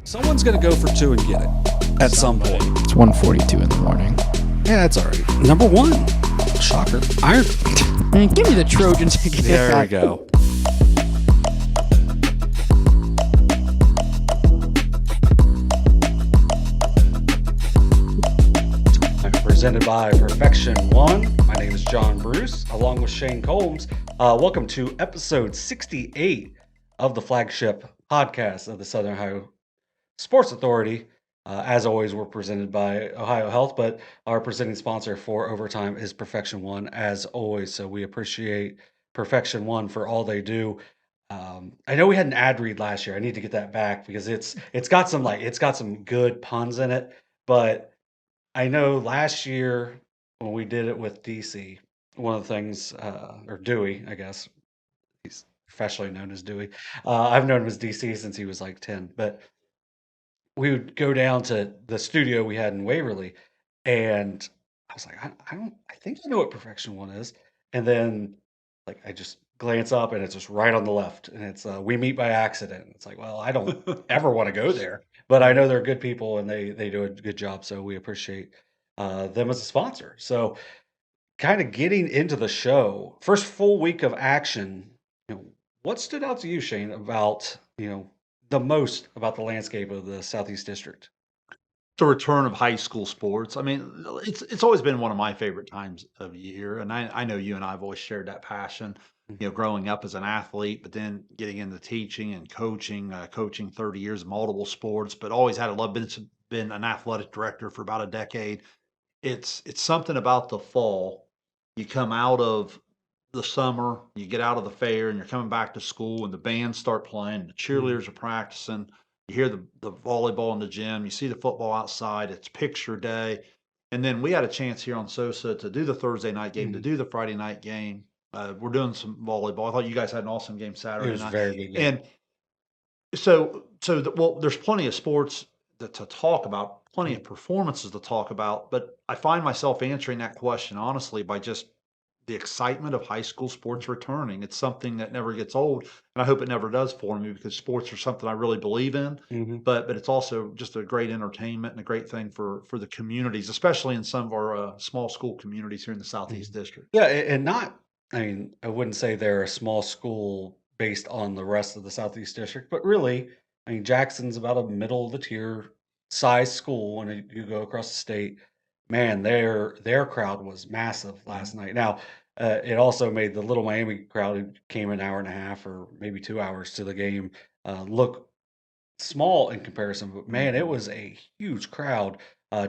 Someone's going to go for two and get it at some point. It's 1:42 in the morning. Yeah, that's all right. Number one. Shocker. Iron. Man, give me the Trojans. There we go. Presented by Perfection One. My name is John Bruce, along with Shayne Combs. Welcome to episode 68 of the flagship podcast of the Southern Ohio Sports Authority. As always, we're presented by Ohio Health, but our presenting sponsor for Overtime is Perfection One, as always. So we appreciate Perfection One for all they do. I know we had an ad read last year. I need to get that back because it's got some good puns in it, but I know last year when we did it with DC, one of the things, or Dewey, I guess he's professionally known as Dewey. I've known him as DC since he was like 10, but we would go down to the studio we had in Waverly, and I was like, I think I know what Perfection One is. And then, like, I just glance up and it's just right on the left, and it's We Meet by Accident. It's like, well, I don't ever want to go there, but I know they're good people and they do a good job, so we appreciate them as a sponsor. So, kind of getting into the show, first full week of action. What stood out to you, Shayne, about the most about the landscape of the Southeast District? The return of high school sports. I mean, it's always been one of my favorite times of year, and I know you and I have always shared that passion. Growing up as an athlete, but then getting into teaching and coaching, coaching 30 years of multiple sports, but always had a love. Been an athletic director for about a decade. It's something about the fall. You come out of the summer, you get out of the fair, and you're coming back to school, and the bands start playing, the cheerleaders are practicing. You hear the volleyball in the gym, you see the football outside, it's picture day. And then we had a chance here on SOSA to do the Thursday night game, to Mhm. do the Friday night game. We're doing some volleyball. I thought you guys had an awesome game It Saturday was a night. very good game. And well, there's plenty of sports to talk about, plenty of performances to talk about, but I find myself answering that question honestly by just the excitement of high school sports returning. It's something that never gets old, and I hope it never does for me because sports are something I really believe in. Mhm. But it's also just a great entertainment and a great thing for the communities, especially in some of our small school communities here in the Southeast Mhm. District. Yeah, and not, I mean, I wouldn't say they're a small school based on the rest of the Southeast District, but really, I mean, Jackson's about a middle of the tier size school when you go across the state. Man, their crowd was massive last night. Now, it also made the Little Miami crowd who came an hour and a half or maybe 2 hours to the game look small in comparison, but man, it Mhm. was a huge crowd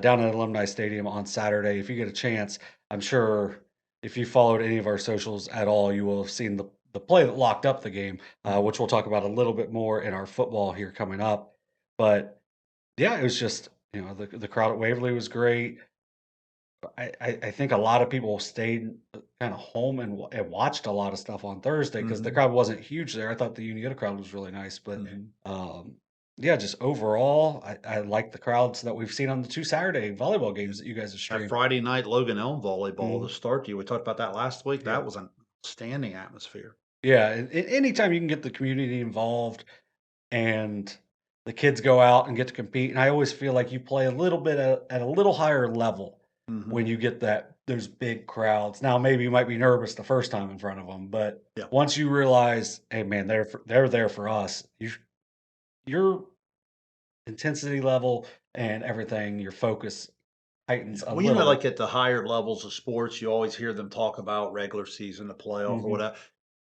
down at Alumni Stadium on Saturday. If you get a chance, I'm sure if you followed any of our socials at all, you will have seen the play that locked up the game, which we'll talk about a little bit more in our football here coming up. But yeah, it was just the crowd at Waverly was great. I think a lot of people stayed kind of home and watched a lot of stuff on Thursday because the Mhm. crowd wasn't huge there. I thought the Union crowd was really nice, but Mhm. um, yeah, just overall, I like the crowds that we've seen on the two Saturday volleyball games that you guys have That streamed. Friday night Logan Elm volleyball Mhm. to start you. We talked about that last week. Yeah, That was an outstanding atmosphere. yeah. And anytime you can get the community involved and the kids go out and get to compete, and I always feel like you play a little bit at a little higher level when Mhm. you get those big crowds. Now, maybe you might be nervous the first time in front of them, but Yeah. once you realize, hey man, they're there for us. Your intensity level and everything, your focus heightens Yeah. a Well, little bit. like at the higher levels of sports, you always hear them talk about regular season, the playoff or Mhm, whatever.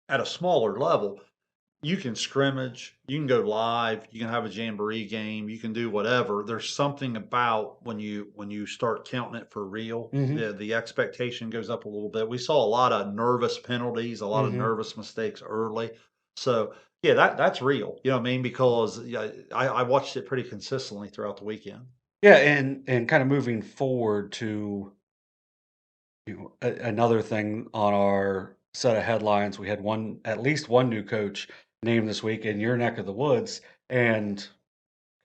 At a smaller level, you can scrimmage, you can go live, you can have a jamboree game, you can do whatever. There's something about when you start counting it for real, mhm, the expectation goes up a little bit. We saw a lot of nervous penalties, a lot of mhm. nervous mistakes early. So yeah, that's real. You know what I mean? Because yeah, I watched it pretty consistently throughout the weekend. Yeah, and kind of moving forward to another thing on our set of headlines, we had at least one new coach named this week in your neck of the woods, and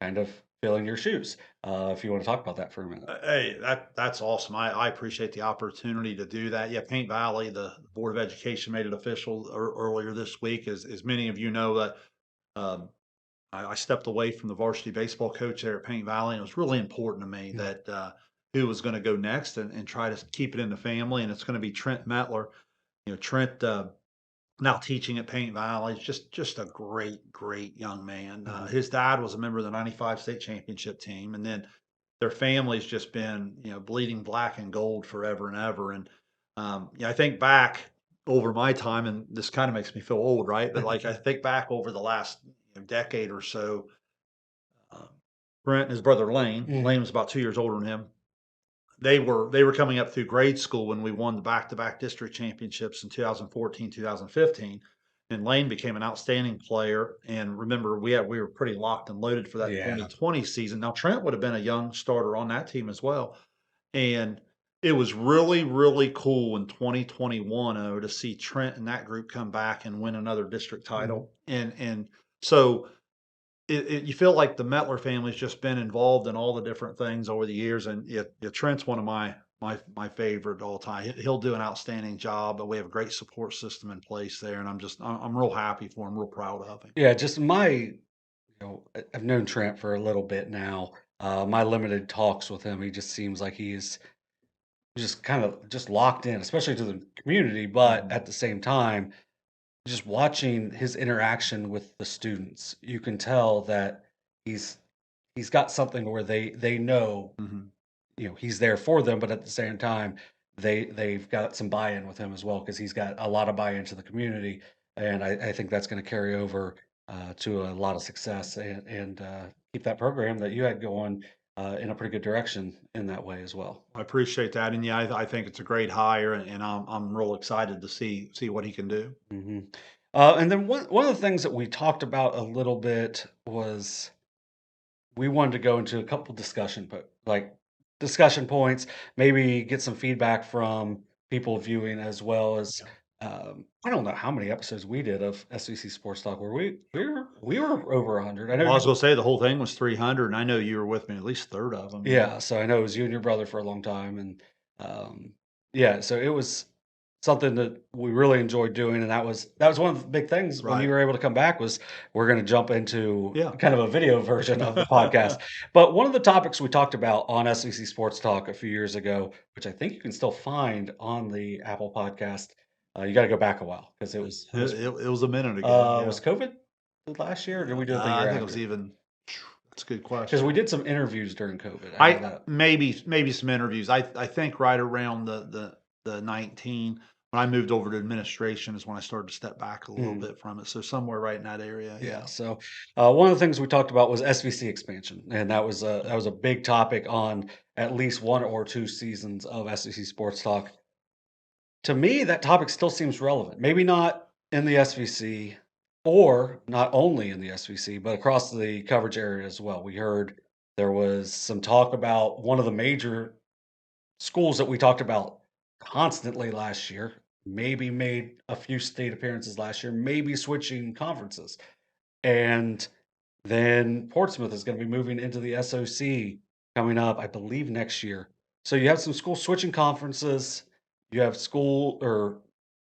kind of filling your shoes. If you want to talk about that for a minute. Hey, that's awesome. I appreciate the opportunity to do that. Yeah, Paint Valley, the Board of Education made it official earlier this week. As many of you know that um, I stepped away from the varsity baseball coach there at Paint Valley, and it was really important to me Yeah. that who was going to go next and try to keep it in the family. And it's going to be Trent Metler. Trent now teaching at Paint Valley. He's just a great young man. Mhm. His dad was a member of the '95 state championship team, and then their family's just been bleeding black and gold forever and ever. And I think back over my time, and this kind of makes me feel old, right? But like I think back over the last decade or so, um, Brent and his brother Lane. Mhm. Lane was about 2 years older than him. They were coming up through grade school when we won the back-to-back district championships in 2014, 2015, and Lane became an outstanding player. And remember, we were pretty locked and loaded for that Yeah. 2020 season. Now Trent would have been a young starter on that team as well, and it was really cool in 2021 to see Trent and that group come back and win another district Mhm. title. And so you feel like the Metler family's just been involved in all the different things over the years, and Trent's one of my favorite all time. He'll do an outstanding job, but we have a great support system in place there, and I'm real happy for him, real proud of him. Yeah, just I've known Trent for a little bit now. My limited talks with him, he just seems like he's just kind of just locked in, especially to the community, but Mhm, at the same time, just watching his interaction with the students, you can tell that he's he's got something where they know, mhm. he's there for them, but at the same time, they've got some buy-in with him as well because he's got a lot of buy-in to the community, and I think that's going to carry over to a lot of success and keep that program that you had going in a pretty good direction in that way as well. I appreciate that, and yeah, I think it's a great hire, and I'm real excited to see what he can do. hmm and then one of the things that we talked about a little bit was we wanted to go into a couple discussion points, maybe get some feedback from people viewing as well as I don't know how many episodes we did of SVC Sports Talk where we were over 100. I know Well, I was you gonna say the whole thing was 300, and I know you were with me at least third of them. Yeah. yeah, so I know it was you and your brother for a long time and yeah, so it was something that we really enjoyed doing and that was one of the big things when you Right. were able to come back was we're going to jump into Yeah. kind of a video version of the podcast. But one of the topics we talked about on SEC Sports Talk a few years ago, which I think you can still find on the Apple podcast, you got to go back a while because it was it It, was it, it was a minute ago. Yeah. was COVID the last year or did we do it the year I think it was after? even. That's a good Because we question. did some interviews during COVID. I know I that. maybe some interviews. I think right around the 19 when I moved over to administration is when I started to step back a little Mhm. bit from it. So somewhere right in that area. Yeah. Yeah. So one of the things we talked about was SVC expansion, and that was a big topic on at least one or two seasons of SVC Sports Talk. To me, that topic still seems relevant. Maybe not in the SVC, or not only in the SVC, but across the coverage area as well. We heard there was some talk about one of the major schools that we talked about constantly last year. Maybe made a few state appearances last year. Maybe switching conferences. And then Portsmouth is gonna be moving into the SOC coming up, I believe, next year. So you have some schools switching conferences. You have school or,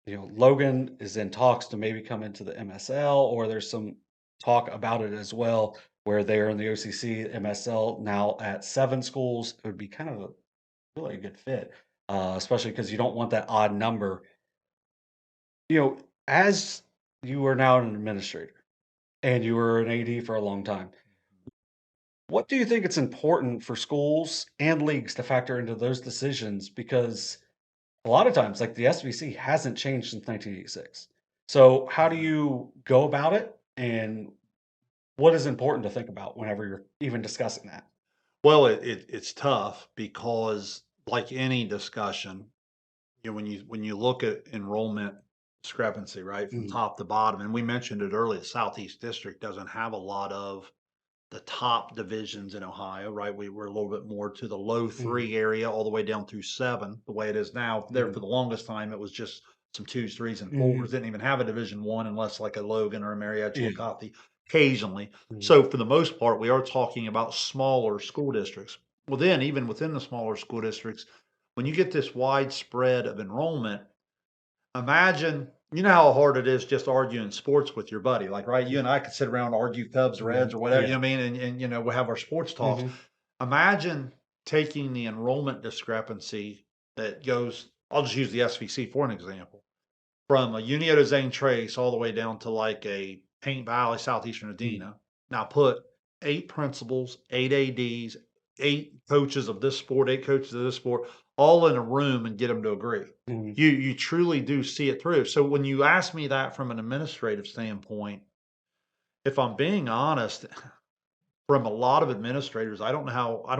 Logan is in talks to maybe come into the MSL, or there's some talk about it as well, where they're in the OCC, MSL now at 7 schools. It would be kind of a really good fit, especially because you don't want that odd number. As you are now an administrator and you were an AD for a long time, what do you think it's important for schools and leagues to factor into those decisions? Because a lot of times, like the SVC hasn't changed since 1986. So, how do Yeah. you go about it? And what is important to think about whenever you're even discussing that? Well, it's tough because like any discussion, when you look at enrollment discrepancy, right, from Mm, top to bottom, and we mentioned it earlier, Southeast District doesn't have a lot of the top divisions in Ohio, right? We were a little bit more to the low mhm, three area, all the way down through seven, the way it is now. There mhm, for the longest time, it was just some twos, threes, and fours. mhm. Didn't even have a Division One unless like a Logan or a Marietta Yeah. Chillicothe occasionally. Mhm, So for the most part, we are talking about smaller school districts. Well, then even within the smaller school districts, when you get this widespread of enrollment, imagine, You know how hard it is just arguing sports with your buddy, like, right? You and I could sit around and argue Cubs, Reds, Mhm. or whatever, you Yeah. know what I mean? And we'll have our sports talks. Mhm. Imagine taking the enrollment discrepancy that goes, I'll just use the SVC for an example, from a Unioto Zane Trace all the way down to like a Paint Valley, Southeastern Mhm. Adena. Now put 8 principals, 8 ADs, 8 coaches of this sport, 8 coaches of this sport, all in a room and get them to agree. Mhm. You truly do see it through. So when you ask me that from an administrative standpoint, if I'm being honest, from a lot of administrators, I don't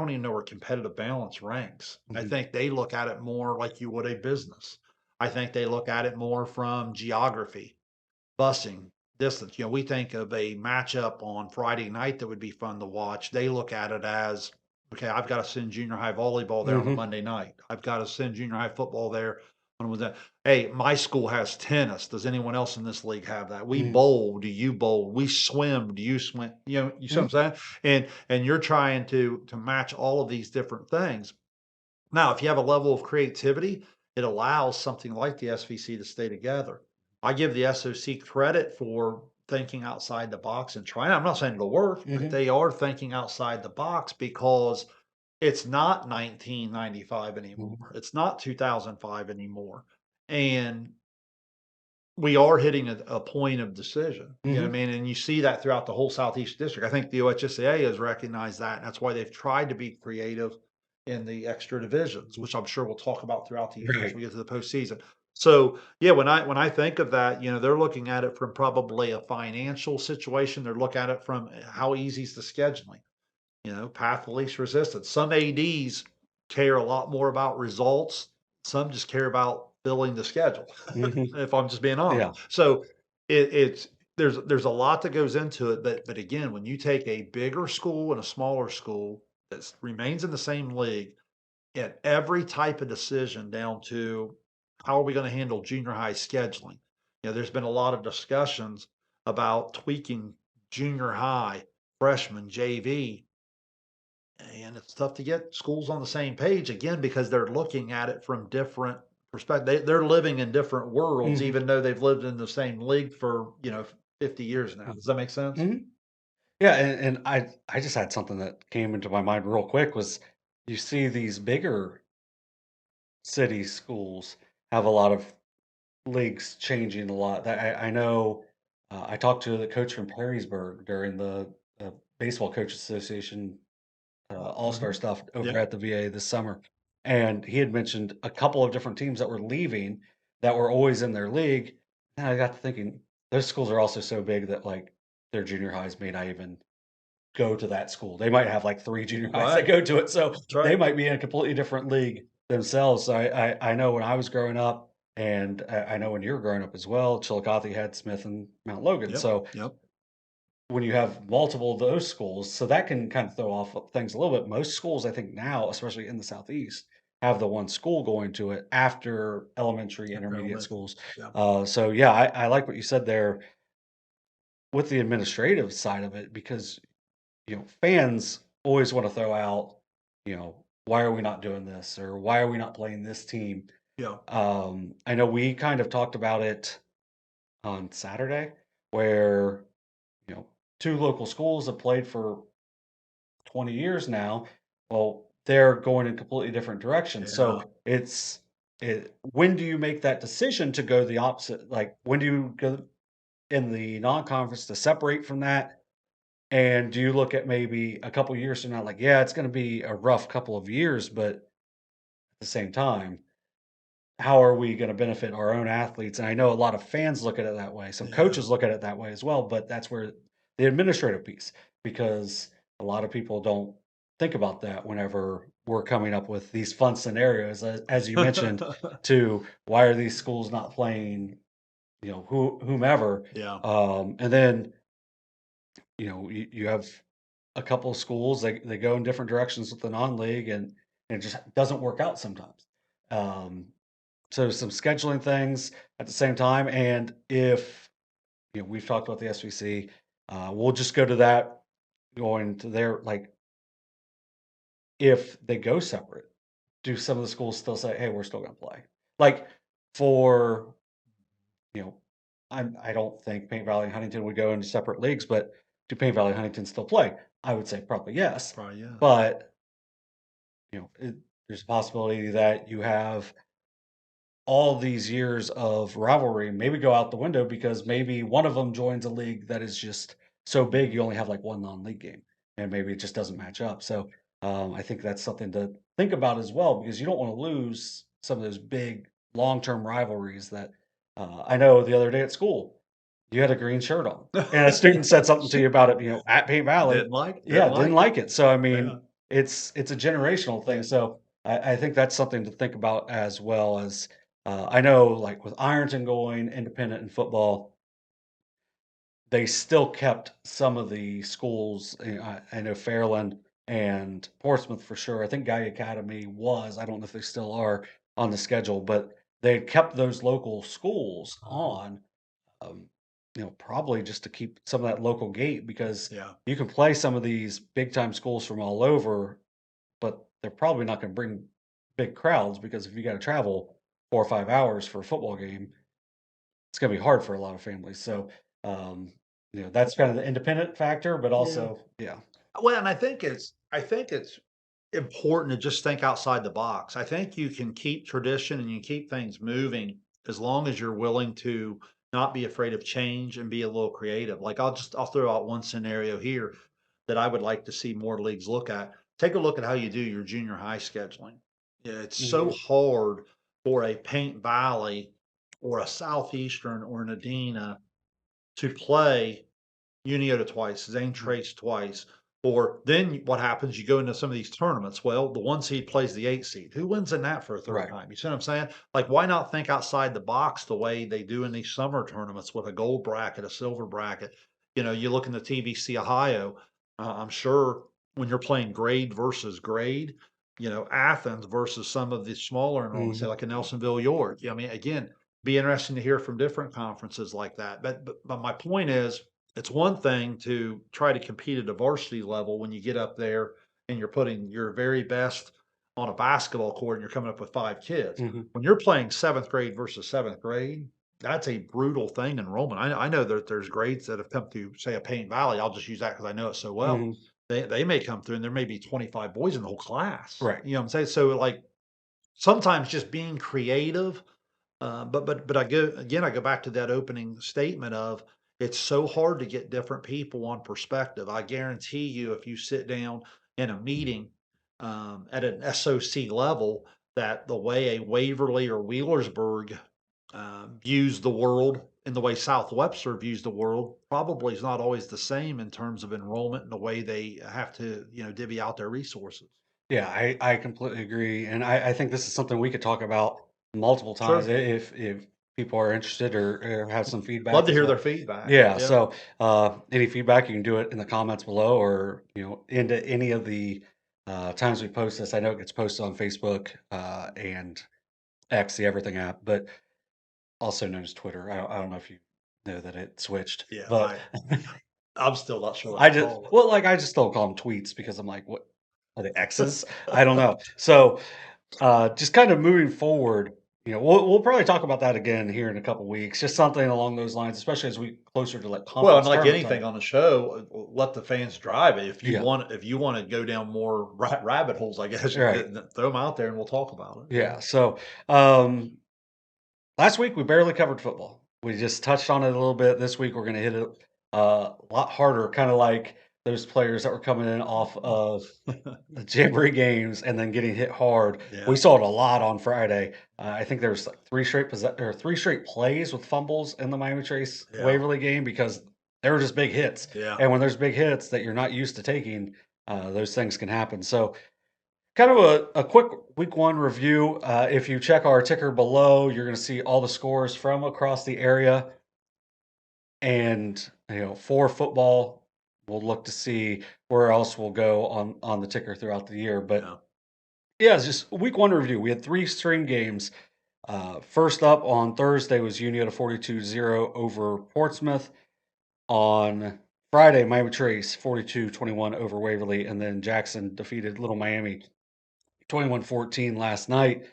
even know where competitive balance ranks. I Mhm. think they look at it more like you would a business. I think they look at it more from geography, busing, distance. We think of a matchup on Friday night that would be fun to watch. They look at it as, okay, I've got to send junior high volleyball there on a Mhm. Monday night. I've got to send junior high football there on Wednesday. Hey, my school has tennis. Does anyone else in this league have that? We Mhm. bowl. Do you bowl? We swim. Do you swim? You see what Mhm. I'm saying? And you're trying to match all of these different things. Now, if you have a level of creativity, it allows something like the SVC to stay together. I give the SOC credit for thinking outside the box and trying. I'm not saying it'll work, but Mhm. they are thinking outside the box because it's not 1995 Mhm. anymore. It's not 2005 anymore. And we are hitting a point of decision. You know what Mhm. I mean? And you see that throughout the whole Southeast District. I think the OHSAA has recognized that. And that's why they've tried to be creative in the extra divisions, Mhm. which I'm sure we'll talk about throughout the year as Right. we get to the postseason. So yeah, when I think of that, they're looking at it from probably a financial situation. They're looking at it from how easy is the scheduling. Path of least resistance. Some ADs care a lot more about results. Some just care about filling the schedule, Mhm. if I'm just being honest. Yeah. So it's there's a lot that goes into it, but again, when you take a bigger school and a smaller school that remains in the same league, and every type of decision down to how are we going to handle junior high scheduling? There's been a lot of discussions about tweaking junior high, freshman, JV, and it's tough to get schools on the same page again because they're looking at it from different perspectives. They're living in different worlds, Mhm. even though they've lived in the same league for 50 years now. Mhm. Does that make sense? Mhm. Yeah, and I just had something that came into my mind real quick was you see these bigger city schools have a lot of leagues changing a lot. That I know I talked to the coach from Perrysburg during the Baseball Coaches Association all-star Hmm. stuff over Yep. at the VA this summer, and he had mentioned a couple of different teams that were leaving that were always in their league, and I got to thinking, those schools are also so big that, like, their junior highs may not even go to that school. They might have, like, 3 junior highs that Right. go to it, so That's they right. might be in a completely different league themselves. So I know when I was growing up, and I know when you were growing up as well, Chillicothe had Smith and Mount Logan, Yep. so Yep. when you have multiple of those schools, so that can kind of throw off things a little bit. Most schools, I think now, especially in the Southeast, have the one school going to it after elementary, After intermediate elementary. schools. Yeah. So yeah, I like what you said there with the administrative side of it because fans always want to throw out, why are we not doing this or why are we not playing this team? Yeah. I know we kind of talked about it on Saturday, where you know two local schools have played for 20 years now, well, they're going in completely different directions. Yeah. So when do you make that decision to go the opposite? Like when do you go in the non-conference to separate from that? And do you look at maybe a couple years from now, like, yeah, it's going to be a rough couple of years, but at the same time, how are we going to benefit our own athletes? And I know a lot of fans look at it that way. Some Yeah. coaches look at it that way as well, but that's where the administrative piece, because a lot of people don't think about that whenever we're coming up with these fun scenarios, as you mentioned, to why are these schools not playing, whomever, Yeah. and then you have a couple of schools they go in different directions with the non-league, and it just doesn't work out sometimes. Um, so some scheduling things at the same time, and if we've talked about the SVC, we'll just go to that, going to their like if they go separate, do some of the schools still say, "Hey, we're still going to play"? Like for I don't think Paint Valley and Huntington would go into separate leagues, but do Paint Valley and Huntington still play? I would say probably yes. Probably, yeah. But, there's a possibility that you have all these years of rivalry maybe go out the window because maybe one of them joins a league that is just so big you only have like one non-league game and maybe it just doesn't match up. So I think that's something to think about as well because you don't want to lose some of those big long-term rivalries that I know the other day at school you had a green shirt on and a student said something to you about it, at Paint Valley. Yeah, didn't didn't like it. like it. So I Yeah. mean, it's a generational thing. Yeah. So I think that's something to think about as well as I know, like with Ironton going independent in football, they still kept some of the schools. I know Fairland and Portsmouth for sure. I think Guy Academy was. I don't know if they still are on the schedule, but they kept those local schools Uh-huh. on. Um, probably just to keep some of that local gate because Yeah. you can play some of these big time schools from all over, but they're probably not going to bring big crowds because if you got to travel 4 or 5 hours for a football game, it's gonna be hard for a lot of families. So, um, that's kind of the independent factor, but Yeah. also, yeah. Well, and I think it's important to just think outside the box. I think you can keep tradition and you keep things moving as long as you're willing to not be afraid of change and be a little creative. Like I'll throw out one scenario here that I would like to see more leagues look at. Take a look at how you do your junior high scheduling. Yeah, it's so Mhm, hard for a Paint Valley or a Southeastern or an Adena to play Uniota twice, Zane mhm. Trace twice. Or then what happens? You go into some of these tournaments. Well, the one seed plays the eight seed. Who wins in that for a third Right. time? You see what I'm saying? Like, why not think outside the box the way they do in these summer tournaments with a gold bracket, a silver bracket? You look in the TVC Ohio. I'm sure when you're playing grade versus grade, Athens versus some of the smaller enrollments, say Mhm. like a Nelsonville, York. I mean, again, be interesting to hear from different conferences like that. But my point is, it's one thing to try to compete at a varsity level when you get up there and you're putting your very best on a basketball court and you're coming up with 5 kids. Mhm. When you're playing seventh grade versus seventh grade, that's a brutal thing in enrollment. I know that there's grades that have come through, say, a Paint Valley. I'll just use that because I know it so well. Mhm. They may come through and there may be 25 boys in the whole class. Right. You know what I'm saying? So like sometimes just being creative, but I go back to that opening statement of it's so hard to get different people on perspective. I guarantee you, if you sit down in a meeting at an SOC level, that the way a Waverly or Wheelersburg views the world and the way South Webster views the world probably is not always the same in terms of enrollment and the way they have to, divvy out their resources. Yeah, I completely agree, and I think this is something we could talk about multiple times Sure. if people are interested or have some Love feedback to as hear well. their feedback. Yeah, Yeah. so, any feedback, you can do it in the comments below or, into any of the, times we post this. I know it gets posted on Facebook, and X, the Everything app, but also known as Twitter. I don't know if you know that it switched, Yeah, but I'm still not sure what I to just call well, like, I just don't call them tweets because I'm like, "What are they X's?" I don't know. So, just kind of moving forward, we'll probably talk about that again here in a couple weeks, just something along those lines, especially as we closer to, like, Well, and conference like tournament time. anything on the show, let the fans drive it. If you Yeah, want if you wanna go down more rabbit holes, I guess, right. throw them out there and we'll talk about it. Yeah. Yeah, so, um last week, we barely covered football. We just touched on it a little bit. This week, we're gonna hit it a lot harder, kinda like those players that were coming in off of the Jamboree games and then getting hit hard. We Yeah, saw it a lot on Friday. I think there was, like, 3 straight plays with fumbles in the Miami Trace yeah, Waverly game because they were just big hits, yeah. and when there's big hits that you're not used to taking, those things can happen. So kind of a quick week one review. If you check our ticker below, you're going to see all the scores from across the area. And, for football, we'll look to see where else we'll go on the ticker throughout the year. But Yeah. yeah, it's just week one review. We had 3 string games. First up on Thursday was Union 42-0 over Portsmouth. On Friday, Miami Trace 42-21 over Waverly. And then Jackson defeated Little Miami 21-14 last night.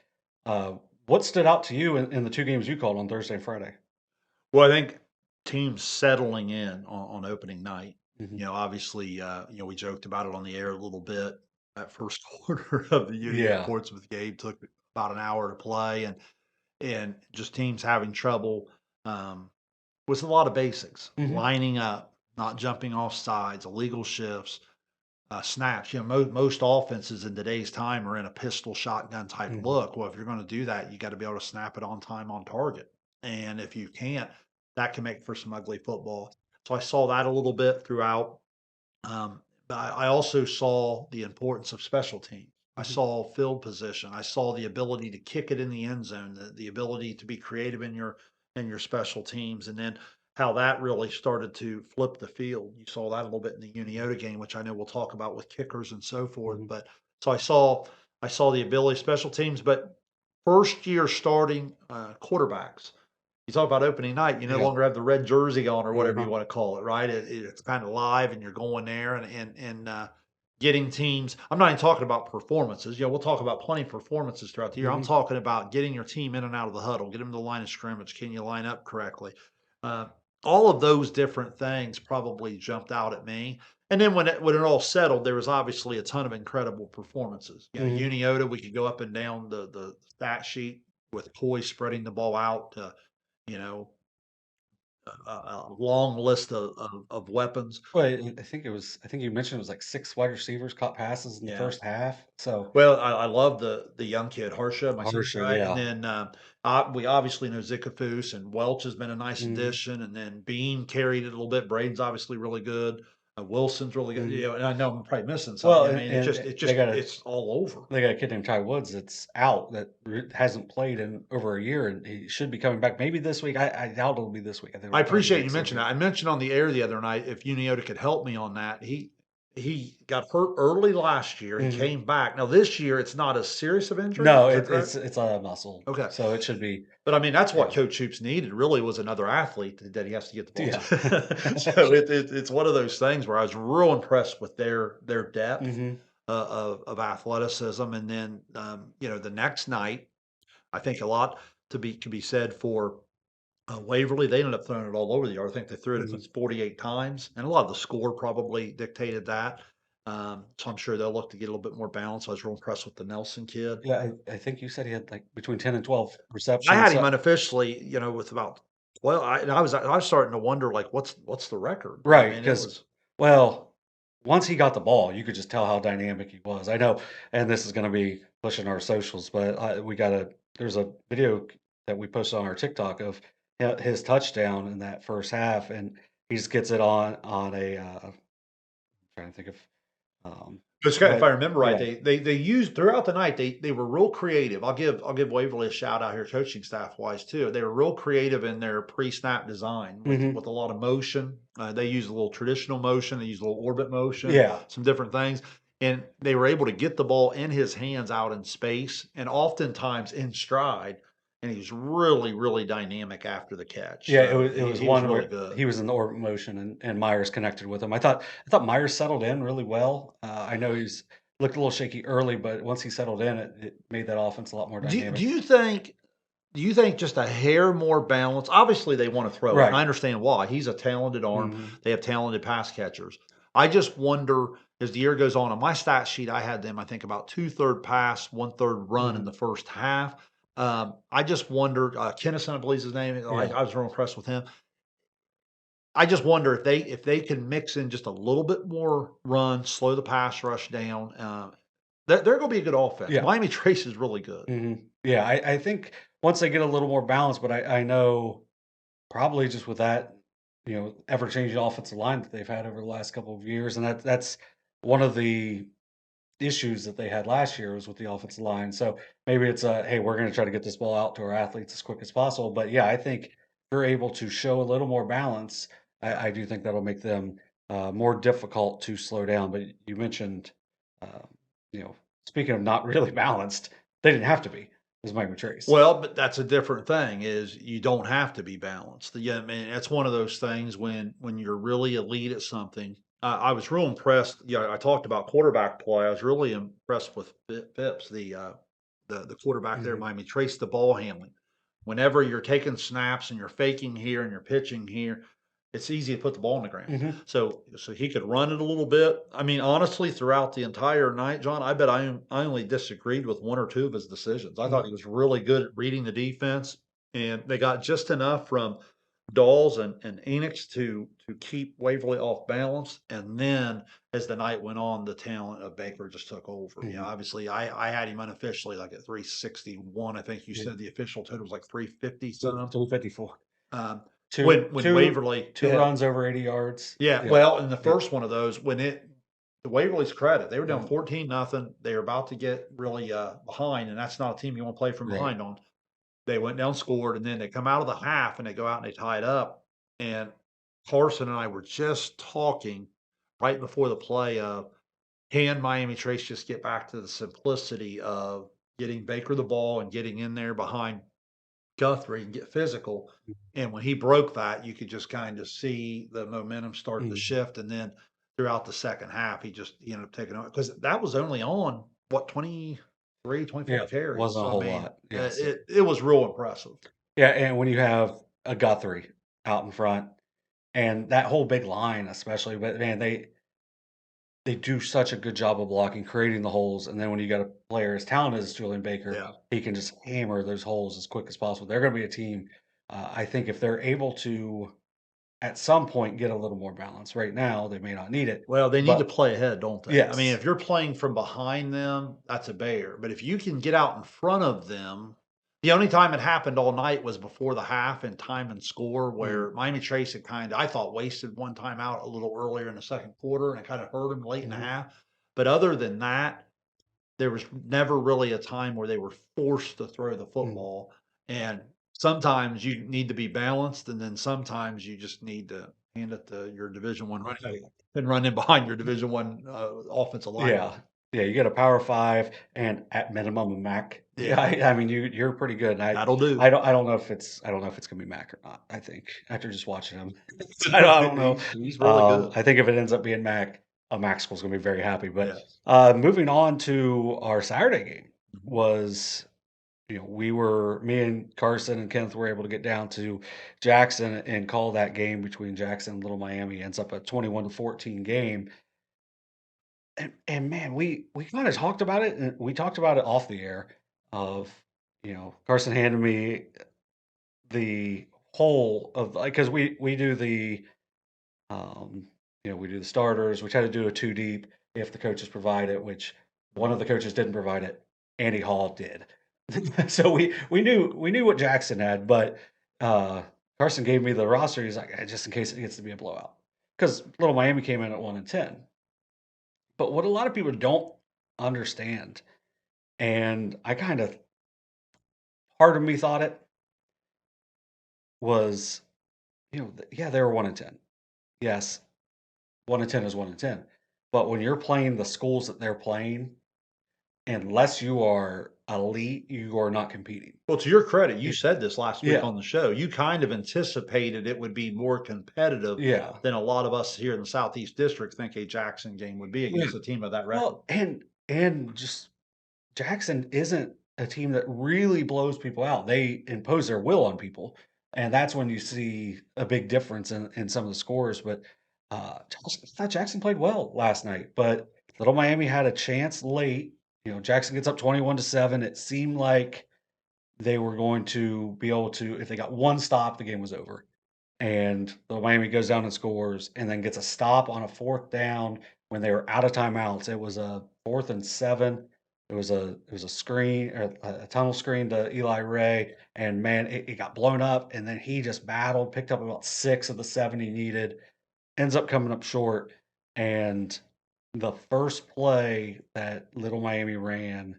Uh, what stood out to you in the 2 games you called on Thursday and Friday? Well, I think teams settling in on opening night. Mhm. Obviously, we joked about it on the air a little bit. That first quarter of the Yeah. Portsmouth game took about an hour to play, and just teams having trouble um, with a lot of basics, Mhm. lining up, not jumping off sides, illegal shifts, snaps. Most offenses in today's time are in a pistol shotgun type Mhm. look. Well, if you're going to do that, you got to be able to snap it on time on target. And if you can't, that can make for some ugly football. So I saw that a little bit throughout. But I also saw the importance of special teams. I Mhm. saw field position. I saw the ability to kick it in the end zone, the ability to be creative in your special teams, and then how that really started to flip the field. You saw that a little bit in the Uniota game, which I know we'll talk about with kickers and so forth. Mhm. But so I saw the ability of special teams, but first year starting quarterbacks. You talk about opening night, you no Yeah. longer have the red jersey on or whatever you Uh-huh. wanna call it, right? It's kinda live and you're going there getting teams. I'm not even talking about performances, we'll talk about plenty of performances throughout the year. I'm Mhm. talking about getting your team in and out of the huddle, get them to the line of scrimmage, can you line up correctly? Uh, all of those different things probably jumped out at me, and then when it all settled, there was obviously a ton of incredible performances. Mhm. Uniota, we could go up and down the stat sheet with Coy spreading the ball out, you know, a long list of weapons. Well, I think you mentioned it was like 6 wide receivers caught passes in the Yeah. first half. So, Well, I love the young kid, Harsha, my son's Harsha, guy, and yeah. then, we obviously know Zikafus and Welch has been a nice Mhm. addition, and then Beam carried it a little bit. Braden's obviously really good. Wilson's really good, Mhm. and I know I'm probably missing something. Well, I and mean, and it's all over. they got a kid named Ty Woods that's out that hasn't played in over a year, and he should be coming back maybe this week. I doubt it'll be this week. I think I it'll probably be appreciate you next week. mentioning that. I mentioned on the air the other night if Uniota could help me on that. He got hurt early last year. He Mhm. came back. Now this year it's not as serious of injury. No, Is that correct? it's a muscle, Okay. so it should be But I mean, that's what yeah. Coach Hoops needed really was another athlete that he has to get the ball Yeah. to. So it's one of those things where I was real impressed with their depth Mhm. of athleticism. And then the next night, I think a lot can be said for Waverly. They ended up throwing it all over the yard. I think they threw it Mhm. 48 times, and a lot of the score probably dictated that. So I'm sure they'll look to get a little bit more balance. I was real impressed with the Nelson kid. Yeah, I think you said he had, like, between 10 and 12 I receptions, had him so unofficially, with about well, I was starting to wonder like what's the record? I right, mean, it because was well, once he got the ball, you could just tell how dynamic he was. I know, and this is gonna be pushing our socials, but we gotta there's a video that we posted on our TikTok of his touchdown in that first half, and he just gets it on a, trying to think of, it's kind if I but remember right, yeah. they used throughout the night, they were real creative. I'll give Waverly a shout out here coaching staff wise too. They were real creative in their pre-snap design Mhm. with a lot of motion. They used a little traditional motion, they used a little orbit motion, Yeah. some different things. And they were able to get the ball in his hands out in space and oftentimes in stride. And he's really, really dynamic after the catch. Yeah, So it was he was one really where good. he was in the orbit motion and Myers connected with him. I thought Myers settled in really well. I know he's looked a little shaky early, but once he settled in, it made that offense a lot more Do, do dynamic. you think Do you think just a hair more balance? Obviously, they want to throw it, and I Right. understand why. He's a talented arm. Mhm. They have talented pass catchers. I just wonder as the year goes on. On my stat sheet, I had them, I think, about two-third pass, one-third run in Mhm. the first half. I just wonder, Kennison, I believe is his name. Yeah. I was real impressed with him. I just wonder if they can mix in just a little bit more run, slow the pass rush down. They're going to be a good offense. Yeah. Miami Trace is really good. Yeah, I think once they get a little more balance, but I know probably just with that, ever-changing offensive line that they've had over the last couple of years, and that's one of the issues that they had last year was with the offensive line. So maybe it's hey, we're going to try to get this ball out to our athletes as quick as possible. But yeah, I think if you're able to show a little more balance, I do think that'll make them more difficult to slow down. But you mentioned, uh, speaking of not really balanced, they didn't have to be. Is Mike Trace. Well, but that's a different thing is you don't have to be balanced. Yeah, I mean, that's one of those things when you're really elite at something. I was real impressed. Yeah, I talked about quarterback play. I was really impressed with Phipps, the quarterback there at Hmm. Miami. Traced the ball handling. whenever you're taking snaps and you're faking here and you're pitching here, it's easy to put the ball on the ground. Mhm. So he could run it a little bit. I mean, honestly, throughout the entire night, John, I bet I only disagreed with one or two of his decisions. I thought Mhm. he was really good at reading the defense, and they got just enough from Dawes and Enix to keep Waverly off balance. And then as the night went on, the talent of Baker just took over. Mhm. Obviously, I had him unofficially like at 361. I think you Yeah. said the official total was like 350 Two some. 254. Um, Two when two Waverly 2 hit, runs over 80 yards. yeah, Yeah. well, in the Yeah. first one of those, when it to Waverly's credit, they were down Mhm. 14-0. They were about to get really behind, and that's not a team you want to play from Right. behind on. They went down, scored, and then they come out of the half and they go out and they tie it up. And Carson and I were just talking right before the play of, can Miami Trace just get back to the simplicity of getting Baker the ball and getting in there behind Guthrie and get physical. And when he broke that, you could just kind of see the momentum start to Mhm. shift. And then throughout the second half, he ended up taking on because that was only on what 23, 24 Yeah. carries. Wasn't a So I whole mean, lot. Yes. it was real impressive. Yeah, and when you have a Guthrie out in front and that whole big line especially, but man, they do such a good job of blocking, creating the holes, and then when you got a player as talented as Julian Baker, Yeah. he can just hammer those holes as quick as possible. They're gonna be a team, I think if they're able to, at some point, get a little more balance. Right now, they may not need it, Well, they need to but play ahead, don't they? I mean, yes. if you're playing from behind them, that's a bear. But if you can get out in front of them, the only time it happened all night was before the half in time and score, Mhm, where Miami Trace had I thought, wasted one time out a little earlier in the second quarter, and it kind of hurt them late in the mhm, half. But other than that, there was never really a time where they were forced to throw the mhm. football. And sometimes you need to be balanced, and then sometimes you just need to hand it to your Division One running back and run in behind your Division One offensive Yeah. lineman. Yeah, you get a power 5 and at minimum a Mac. Yeah, Yeah, I mean, you're pretty good, and that'll I do. don't know if it's gonna be Mac or not, I think, after just watching him. I don't know. He's really good. I think if it ends up being Mac, Mac school's gonna be very happy, but, Yeah. moving on to our Saturday game Mhm. was, me and Carson and Kenneth were able to get down to Jackson and call that game between Jackson and Little Miami. Ends up a 21-14 game. And man, we kinda talked about it, and we talked about it off the air of, Carson handed me the whole of like, because we do um, we do the starters, we try to do a 2 deep if the coaches provide it, which one of the coaches didn't provide it, Andy Hall did. So we knew what Jackson had, but, uh, Carson gave me the roster, he's like, just in case it gets to be a blowout, because Little Miami came in at 1-10. But what a lot of people don't understand, and I kind of part of me thought it was, yeah, they were 1-10. Yes, 1-10 is 1-10. But when you're playing the schools that they're playing, unless you are elite, you are not competing. Well, to your credit, you Y- said this last week Yeah, on the show. You kind of anticipated it would be more competitive yeah, than a lot of us here in the Southeast District think a Jackson game would be yeah. against a team of that record. Well, and just Jackson isn't a team that really blows people out. They impose their will on people, and that's when you see a big difference in some of the scores. But I thought Jackson played well last night, but Little Miami had a chance late. Jackson gets up 21-7. It seemed like they were going to be able to, if they got one stop, the game was over. And the Miami goes down and scores, and then gets a stop on a fourth down when they were out of timeouts. It was a 4th and 7. It was a screen or a tunnel screen to Eli Ray, and man, it got blown up, and then he just battled, picked up about 6 of the 7 he needed, ends up coming up short, and the first play that Little Miami ran,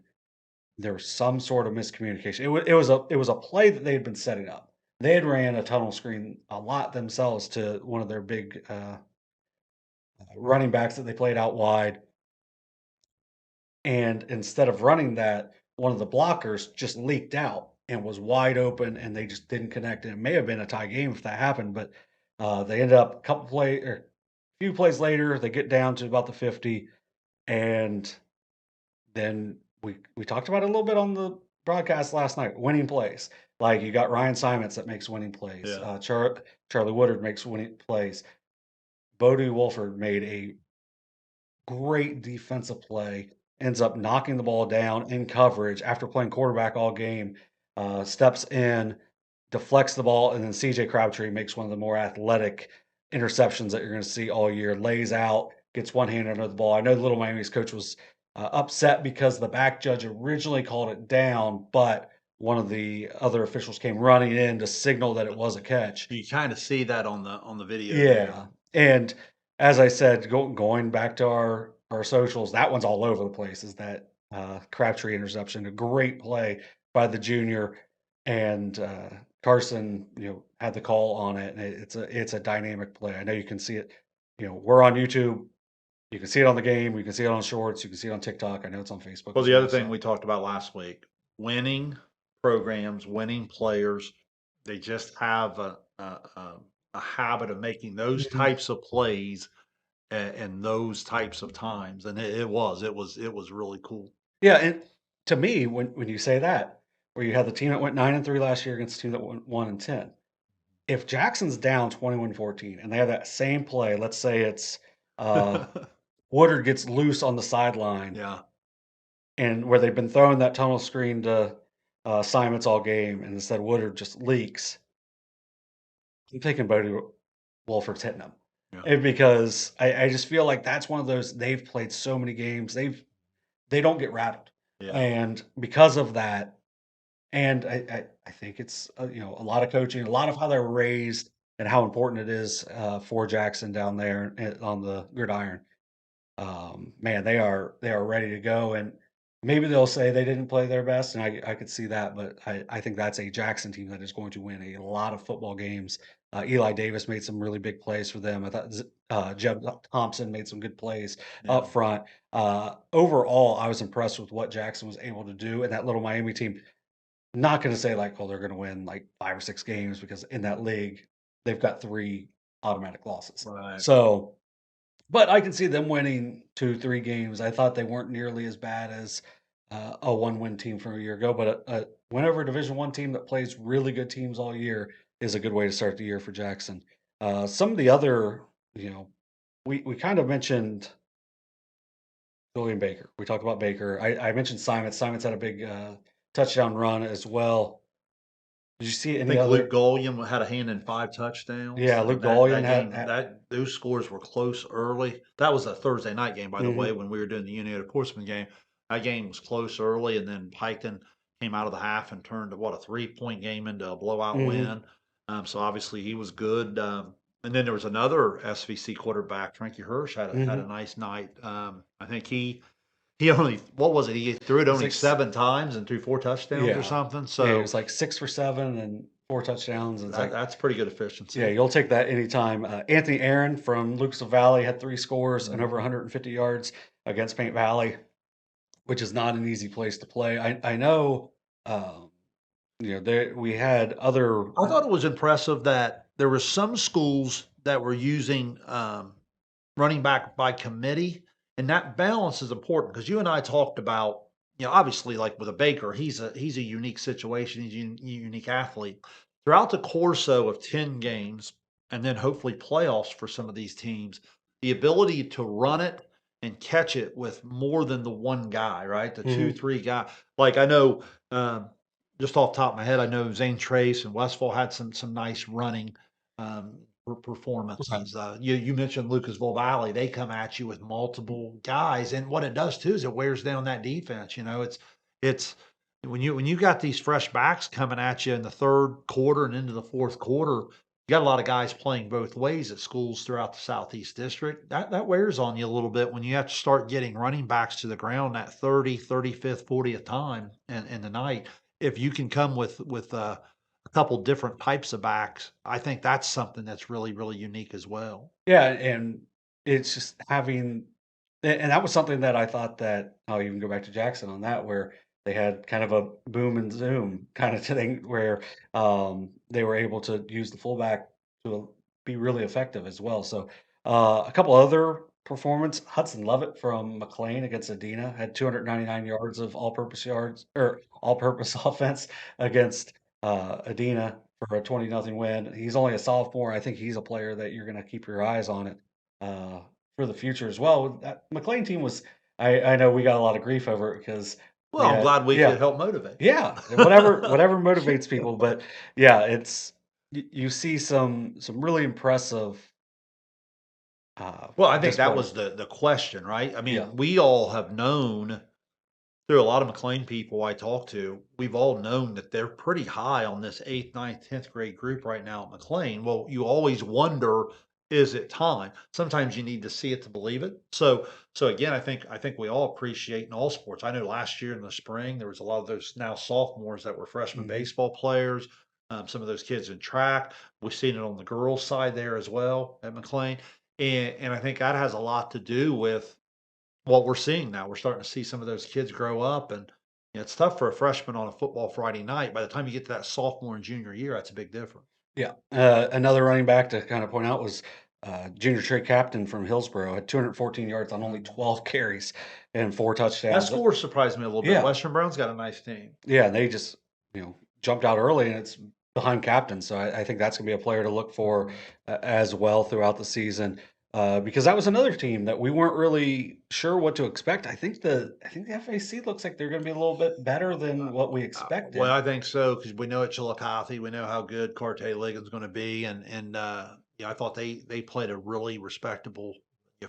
there was some sort of miscommunication. It was a play that they had been setting up. They had ran a tunnel screen a lot themselves to one of their big, running backs that they played out wide, and instead of running that, one of the blockers just leaked out and was wide open, and they just didn't connect, and it may have been a tie game if that happened, but, they ended up a couple play or a few plays later, they get down to about the 50, and then we talked about it a little bit on the broadcast last night, winning plays. Like you got Ryan Simons that makes winning plays. Yeah. Charlie Woodard makes winning plays. Bodie Wolford made a great defensive play, ends up knocking the ball down in coverage after playing quarterback all game, steps in, deflects the ball, and then CJ Crabtree makes one of the more athletic interceptions that you're going to see all year. Lays out, gets one hand under the ball. I know Little Miami's coach was upset because the back judge originally called it down, but one of the other officials came running in to signal that it was a catch. You kind of see that on the video there. Yeah, and as I said, going back to our socials, that one's all over the place, is that, Crabtree interception, a great play by the junior, and, Carson, had the call on it, and it's a dynamic play. I know you can see it, we're on YouTube, you can see it on the game, you can see it on shorts, you can see it on TikTok, I know it's on Facebook Well, as the other well, thing so we talked about last week, winning programs, winning players, they just have a habit of making those Mhm. types of plays and those types of times, and it was really cool. Yeah, and to me, when you say that, where you had the team that went 9-3 last year against the team that went 1-10. If Jackson's down 21-14 and they have that same play, let's say it's, uh, Woodard gets loose on the sideline Yeah, and where they've been throwing that tunnel screen to, Simons all game, and instead Woodard just leaks, I'm thinking Bodie Wolford's hitting him. yeah, And because I just feel like that's one of those, they've played so many games, they don't get rattled. yeah. And because of that, and I think it's, a lot of coaching, a lot of how they're raised and how important it is, for Jackson down there, on the gridiron. Man, they are ready to go, and maybe they'll say they didn't play their best, and I could see that, but I think that's a Jackson team that is going to win a lot of football games. Eli Davis made some really big plays for them. I thought Jeb Thompson made some good plays Yeah. up front. Overall, I was impressed with what Jackson was able to do, and that little Miami team. Not gonna say like, "Oh, they're gonna win like 5 or 6 games," because in that league, they've got 3 automatic losses. Right. So, but I can see them winning 2, 3 games. I thought they weren't nearly as bad as, a one-win team from a year ago, but, whenever a Division One team that plays really good teams all year is a good way to start the year for Jackson. Some of the other, you know, we kind of mentioned Julian Baker. We talked about Baker. I mentioned Simons. Simons had a big, touchdown run as well. Did you see I any think Luke other? Golian had a hand in 5 touchdowns. Yeah, I mean, Luke that Golian that had game had that those scores were close early. That was a Thursday night game, by the way, mhm, when we were doing the Union Portsmouth game. That game was close early, and then Piketon came out of the half and turned what a 3-point game into a blowout mhm, win. So obviously he was good. And then there was another SVC quarterback, Frankie Hirsch, had a mhm. nice night. I think he only what was it? He threw it It's only like s 7 times and threw 4 touchdowns or yeah. something. Yeah, he So was like 6 for 7 and 4 touchdowns, and it's like, that's pretty good yeah, efficiency. you'll take that anytime. Anthony Aaron from Lucasville Valley had 3 scores and over Mhm. 150 yards against Paint Valley, which is not an easy place to play. I know, um, there we had other I thought it was impressive that there were some schools that were using, running back by committee, and that balance is important because you and I talked about, obviously, like with a Baker, he's a unique situation, he's a unique athlete. Throughout the course, though, of 10 games, and then hopefully playoffs for some of these teams, the ability to run it and catch it with more than the one guy, right? The 2, mhm, 3 guy. Like, I know, just off the top of my head, I know Zane Trace and Westfall had some nice running, right. performances. You mentioned Lucasville Valley; they come at you with multiple guys, and what it does too is it wears down that defense. It's when you got these fresh backs coming at you in the third quarter and into the fourth quarter. You got a lot of guys playing both ways at schools throughout the Southeast District. That wears on you a little bit when you have to start getting running backs to the ground at 30, 35th, 40th time in the night. If you can come with a couple different types of backs, I think that's something that's really, really unique as well. Yeah, and it's just having and that was something that I thought that I'll even go back to Jackson on that, where they had kind of a boom and zoom kind of thing where, they were able to use the fullback to be really effective as well. So, a couple other performance. Hudson Lovett from McLean against Adena had 299 yards of all-purpose yards or all-purpose offense against Adena for a 20-0 win. He's only a sophomore. I think he's a player that you're going to keep your eyes on it uh, for the future as well. That McLean team was. I know we got a lot of grief over it because we Well, I'm had glad we yeah could help motivate. yeah whatever motivates people, but yeah, it's you see some really impressive Well, I think that displays. was the question, right? I Yeah. mean, we all have known through a lot of McLean people I talk to, we've all known that they're pretty high on this 8th, ninth, 10th grade group right now at McLean. Well, you always wonder, is it time? Sometimes you need to see it to believe it. So again, I think we all appreciate in all sports. I know last year in the spring there was a lot of those now sophomores that were freshman Mhm. baseball players. Some of those kids in track. We've seen it on the girls' side there as well at McLean, and I think that has a lot to do with what we're seeing now. We're starting to see some of those kids grow up, and it's tough for a freshman on a football Friday night. By the time you get to that sophomore and junior year, that's a big difference. Yeah. Another running back to kind of point out was junior trade captain from Hillsboro had 214 yards on only Mhm. 12 carries and 4 That touchdowns. score surprised me a little bit. Yeah. Western Brown's got a nice team. Yeah, and they just, jumped out early, and it's behind captain, so I think that's gonna be a player to look for Mhm. as well throughout the season, because that was another team that we weren't really sure what to expect. I think the FAC looks like they're gonna be a little bit better than what we Well, expected. I think so because we know at Chillicothe, we know how good Carte Ligon's going to be, and yeah, I thought they played a really respectable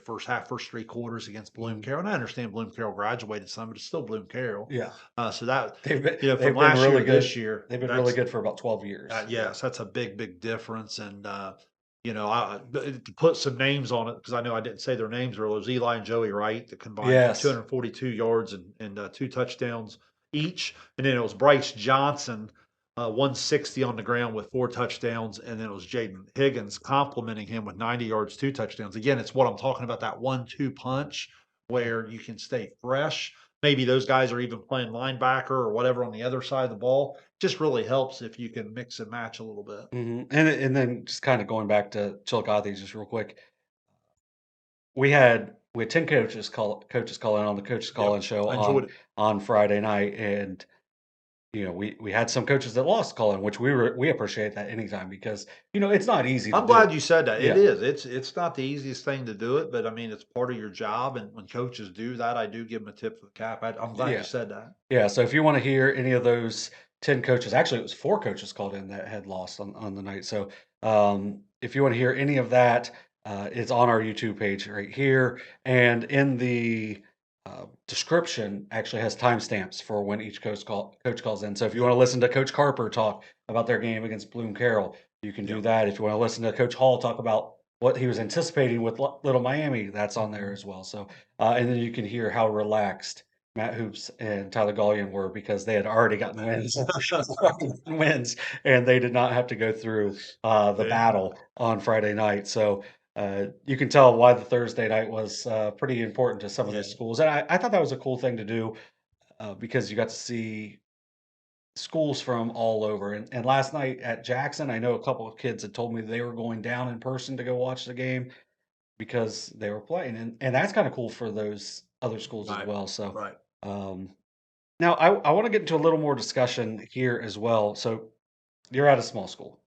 first half, first three quarters against Bloom Mhm. Carroll. And I understand Bloom Carroll graduated some, but it's still Bloom Carroll. Yeah. So that They've been from they've been last year really to good this year, they've been really that's good for about 12 years. Yeah. yes, that's a big difference. And to put some names on it because I know I didn't say their names earlier. It was Eli and Joey Wright that combined for Yes. 242 yards and two touchdowns each, and then it was Bryce Johnson, 160 on the ground with four touchdowns, and then it was Jaden Higgins complimenting him with 90 yards, two touchdowns. Again, it's what I'm talking about, that 1-2 punch Yeah. where you can stay fresh. Maybe those guys are even playing linebacker or whatever on the other side of the ball. Just really helps if you can mix and match a little bit. Mhm. And then just kinda going back to Chillicothe just real quick. We had 10 coaches call in on the coaches call Yep, in show I enjoyed it. on Friday night, and we had some coaches that lost call in, which we appreciate that anytime because it's not easy to I'm do. glad you said that. It Yeah, is. It's not the easiest thing to do it, but I mean, it's part of your job. And when coaches do that, I do give them a tip for the cap. I'm glad you yeah, said that. yeah. So if you want to hear any of those 10 coaches, actually it was 4 coaches called in that had lost on the night. So if you want to hear any of that, it's on our YouTube page right here, and in the description actually has timestamps for when each coach calls in. So if you Yep. want to listen to Coach Carper talk about their game against Bloom Carroll, you can do Yep. that. If you want to listen to Coach Hall talk about what he was anticipating with Little Miami, that's on there Mhm. as well. So and then you can hear how relaxed Matt Hoops and Tyler Gallion were because they had already gotten wins, wins, and they did not have to go through the Yeah. battle on Friday night. So you can tell why the Thursday night was pretty important to some of those Yeah. schools. And I thought that was a cool thing to do because you got to see schools from all over. And last night at Jackson, I know a couple of kids had told me they were going down in person to go watch the game because they were playing. And that's kind of cool for those other schools as Right. well. So Right. um, now I want to get into a little more discussion here as well. So you're at a small school.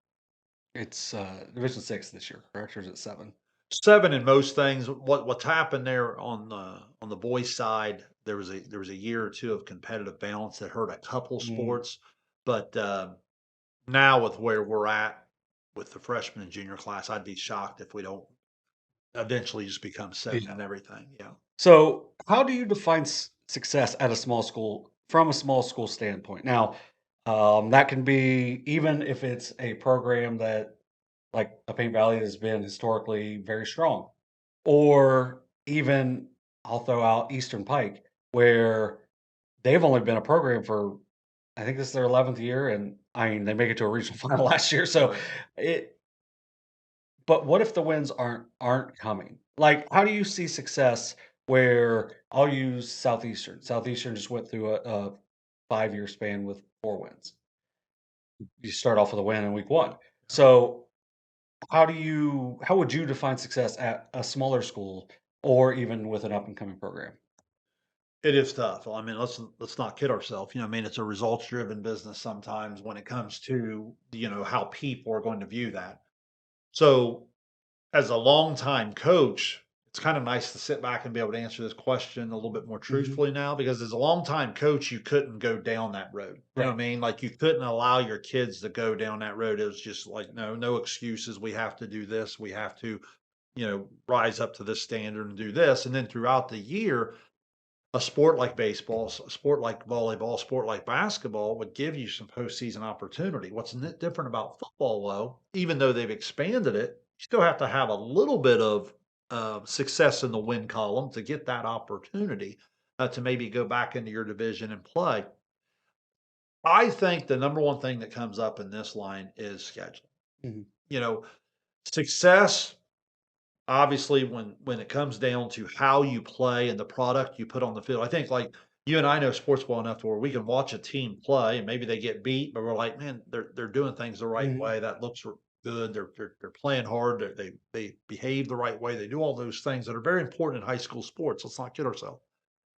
It's Division 6 this year, correct? Or is it 7? Seven in most things. What's happened there on the boys' side? There was a year or two of competitive balance that hurt a couple Mm, sports, but now with where we're at with the freshman and junior class, I'd be shocked if we don't eventually just become seven yeah. and everything. Yeah. So, how do you define success at a small school from a small school standpoint? Now, that can be even if it's a program that, like a Paint Valley, has been historically very strong, or even I'll throw out Eastern Pike, where they've only been a program for I think this is their 11th year, and I mean they make it to a regional final last year. So, Right. it but what if the wins aren't coming? Like, how do you see success where I'll use Southeastern. Southeastern just went through a 5-year span with 4 wins. You start off with a win in week 1. So, how would you define success at a smaller school or even with an up and coming program? It is tough. I mean, let's not kid ourselves. I mean, it's a results driven business sometimes when it comes to how people are going to view that. So, as a longtime coach, it's kind of nice to sit back and be able to answer this question a little bit more Mhm. truthfully now because as a longtime coach, you couldn't go down that road. You know what Right. I mean? Like you couldn't allow your kids to go down that road. It was just like, no, no excuses. We have to do this. We have to, rise up to this standard and do this. And then throughout the year, a sport like baseball, a sport like volleyball, a sport like basketball would give you some postseason opportunity. What's different about football, though, even though they've expanded it, you still have to have a little bit of success in the win column to get that opportunity to maybe go back into your division and play. I think the number one thing that comes up in this line is scheduling. Mhm. You know, success obviously when it comes down to how you play and the product you put on the field, I think like you and I know sports well enough to where we can watch a team play and maybe they get beat, but we're like, man, they're doing things the right Mhm. way. That looks good. They're playing hard. They behave the right way. They do all those things that are very important in high school sports. Let's not kid ourselves.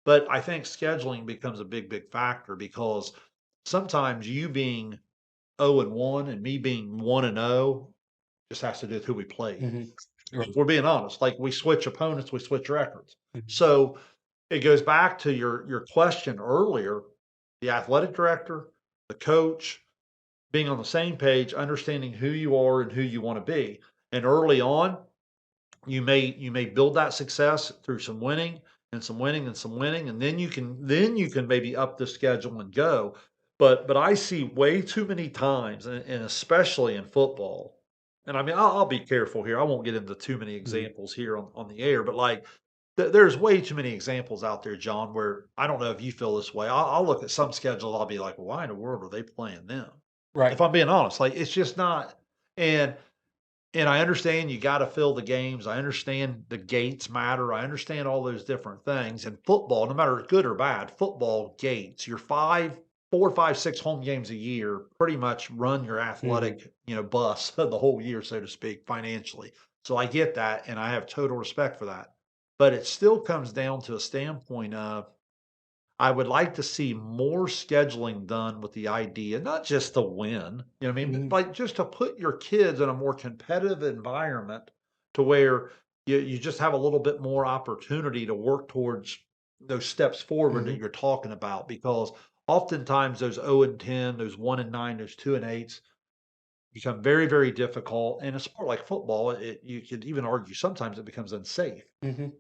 But I think scheduling becomes a big factor because sometimes you being 0-1 and me being 1-0 just has to do with who we played. Mhm. Right. If we're being honest, like we switch opponents, we switch records. Mhm. So it goes back to your question earlier, the athletic director, the coach, being on the same page, understanding who you are and who you want to be. And early on, you may build that success through some winning and some winning and some winning, and then you can maybe up the schedule and go. But I see way too many times, and especially in football. And I mean, I'll be careful here. I won't get into too many Mhm. examples here on the air, but like there's way too many examples out there, John, where I don't know if you feel this way. I'll look at some schedules, I'll be like, well, why in the world are they playing them? Right. If I'm being honest, like it's just not. And I understand you gotta fill the games. I understand the gates matter. I understand all those different things. And football, no matter good or bad, football gates, your 4, 5, 6 home games a year pretty much run your Mhm. athletic, bus the whole year, so to speak, financially. So I get that, and I have total respect for that. But it still comes down to a standpoint of I would like to see more scheduling done with the idea, not just to win, you know what I mean? But Mhm. like just to put your kids in a more competitive environment to where you just have a little bit more opportunity to work towards those steps forward that Mhm. you're talking about. Because oftentimes those 0-10, those 1-9, those 2-8s become very difficult. And a sport like football, you could even argue sometimes it becomes unsafe. Mhm.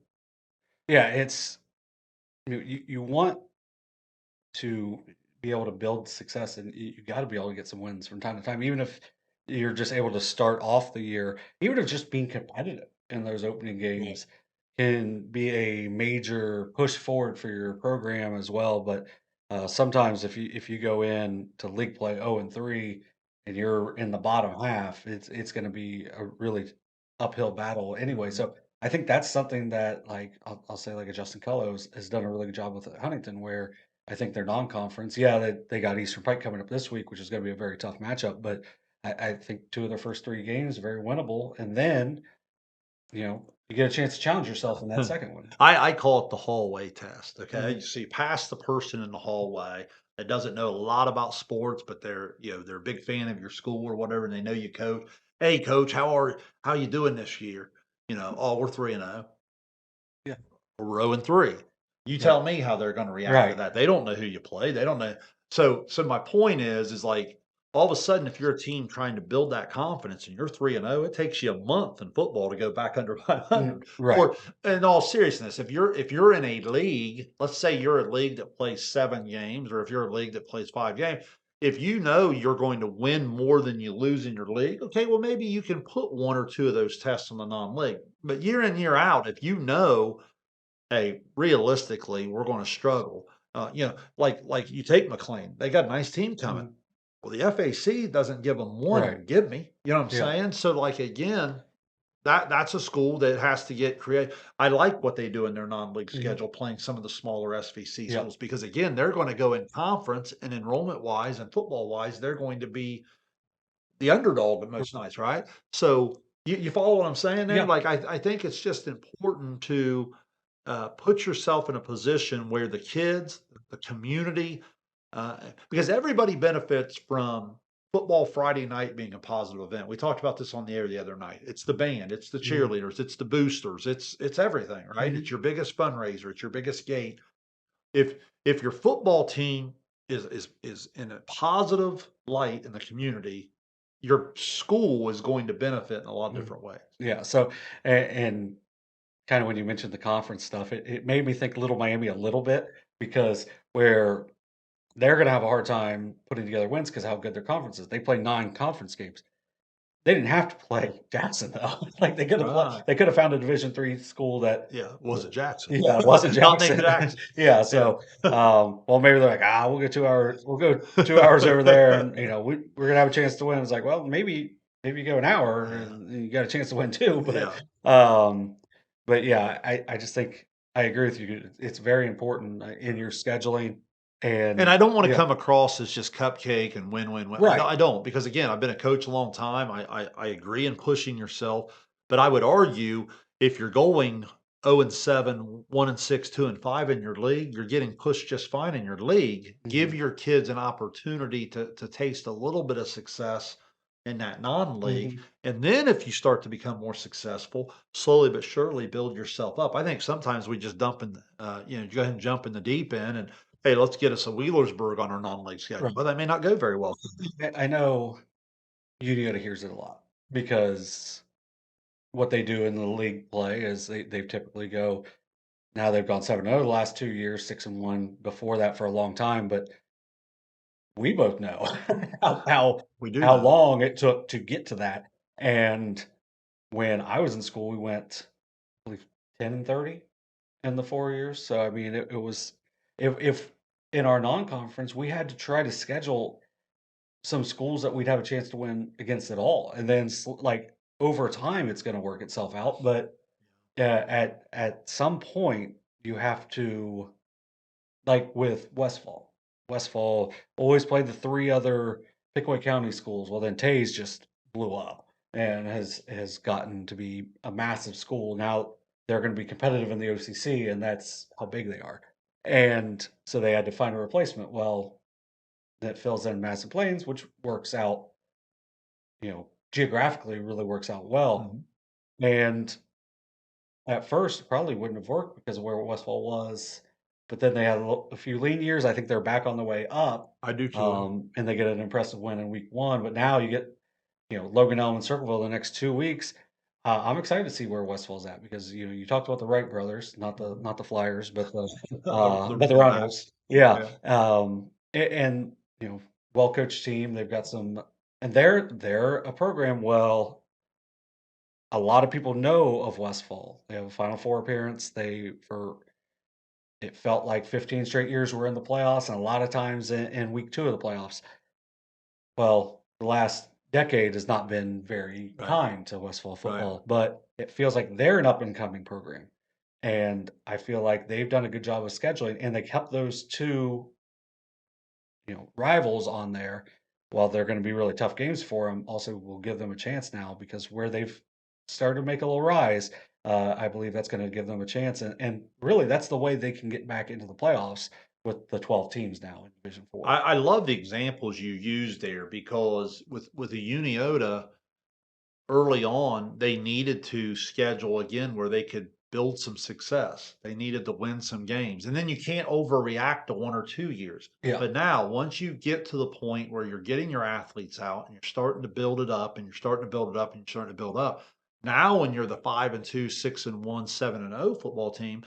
Yeah, you want to be able to build success and you got to be able to get some wins from time to time, even if you're just able to start off the year, even if just being competitive in those opening games can be a major push forward for your program as well. But sometimes if you go in to league play 0-3 and you're in the bottom half, it's going to be a really uphill battle anyway. Mhm. So I think that's something that like I'll say like a Justin Cullo's has done a really good job with at Huntington, where I think they're non-conference. Yeah, they got Eastern Pike coming up this week, which is going to be a very tough matchup. But I think two of their first three games are very winnable, and then you get a chance to challenge yourself in that second one. I call it the hallway test. Okay, Mhm. so you pass the person in the hallway that doesn't know a lot about sports, but they're a big fan of your school or whatever, and they know you coach. Hey, coach, how you doing this year? Oh, we're 3-0. Yeah. We're 0-3. You Yep. tell me how they're gonna react to Right. that. They don't know who you play. They don't know. So my point is like, all of a sudden, if you're a team trying to build that confidence and you're 3-0, it takes you a month in football to go back under 500. Right. Or in all seriousness, if you're in a league, let's say you're a league that plays 7 games, or if you're a league that plays 5 games, if you know you're going to win more than you lose in your league, okay, well, maybe you can put 1 or 2 of those tests on the non-league. But year in, year out, if you know hey, realistically, we're going to struggle. Like you take McLean, they got a nice team coming. Mhm. Well, the FAC doesn't give them one Right. and give me. You know what I'm Yeah. saying? So, like again, that's a school that has to get creative. I like what they do in their non-league Mhm. schedule, playing some of the smaller SVC Yep. schools because again, they're going to go in conference and enrollment wise and football wise, they're going to be the underdog at most nights, right? So You follow what I'm saying there? Yeah. Like, I think it's just important to put yourself in a position where the kids, the community, because everybody benefits from football Friday night being a positive event. We talked about this on the air the other night. It's the band, it's the Mhm. cheerleaders, it's the boosters, it's everything, right? It's Mhm. your biggest fundraiser, it's your biggest gate. If if your football team is in a positive light in the community, your school is going to benefit in a lot of Mhm. different ways. Yeah, so and kinda when you mentioned the conference stuff, it made me think Little Miami a little bit because where they're gonna have a hard time putting together wins because how good their conference is. They play 9 conference games. They didn't have to play Jackson though. Like, Right. they could have found a Division III school that Yeah, was it Jackson? yeah, it wasn't Not named Jackson. Jackson. Yeah, Yeah. so, well, maybe they're like, "Ah, we'll go 2 hours over there and, we're gonna have a chance to win." It's like, well, maybe you go an hour Yeah, and you got a chance to win too, yeah. um, but yeah, I just think I agree with you. It's very important, in your scheduling And and I don't wanna yeah, come across as just cupcake and win, win, win. right. I don't, because again, I've been a coach a long time. I agree in pushing yourself, but I would argue if you're going 0 and 7, 1 and 6, 2 and 5 in your league, you're getting pushed just fine in your league. Give Mhm, your kids an opportunity to taste a little bit of success in that non-league, mhm, and then if you start to become more successful, slowly but surely build yourself up. I think sometimes we just dump in, go ahead and jump in the deep end and hey, let's get us a Wheelersburg on our non-league schedule. right. Well, that may not go very well. I know Uniota hears it a lot because what they do in the league play is they typically go now they've gone 7-0 the last 2 years, 6-1 before that for a long time, but we both know how how We do how know. long it took to get to that, and when I was in school, we went, I believe, 10-30 in the 4 years, so, I mean, it was if in our non-conference, we had to try to schedule some schools that we'd have a chance to win against at all, and then like, over time, it's gonna work itself out, but at some point, you have to like with Westfall always played the 3 other Pickaway County schools. Well, then Tays just blew up and has gotten to be a massive school. Now they're gonna be competitive in the OCC, and that's how big they are. And so they had to find a replacement. Well, that fills in Massive Plains, which works out, geographically really works out well. Mhm. And at first, it probably wouldn't have worked because of where Westfall was, but then they had a few lean years. I think they're back on the way up, I do too. and they get an impressive win in week 1. But now you get, Logan Elm and Circleville the next 2 weeks. I'm excited to see where Westfall's at because you talked about the Wright brothers, Mhm. not the Flyers, but the The but the Razorbacks. Rivals. Yeah, Yeah. and well coached team. They've got some, and they're a program. Well, a lot of people know of Westfall. They have a Final Four appearance. They for it felt like 15 straight years we're in the playoffs, and a lot of times in week 2 of the playoffs. Well, the last decade has not been very Right. kind to Westfall Right. football, but it feels like they're an up and coming program. And I feel like they've done a good job of scheduling, and they kept those 2 rivals on there. While they're going to be really tough games for them, also will give them a chance now because where they've started to make a little rise, I believe that's going to give them a chance. And really, that's the way they can get back into the playoffs with the 12 teams now in Division Four. I love the examples you used there because with the Uniota, early on, they needed to schedule again where they could build some success. They needed to win some games. And then you can't overreact to 1 or 2 years. Yeah. But now, once you get to the point where you're getting your athletes out and you're starting to build it up and you're starting to build it up and you're starting to build up, now when you're the 5-2, 6-1, 7-0 football team,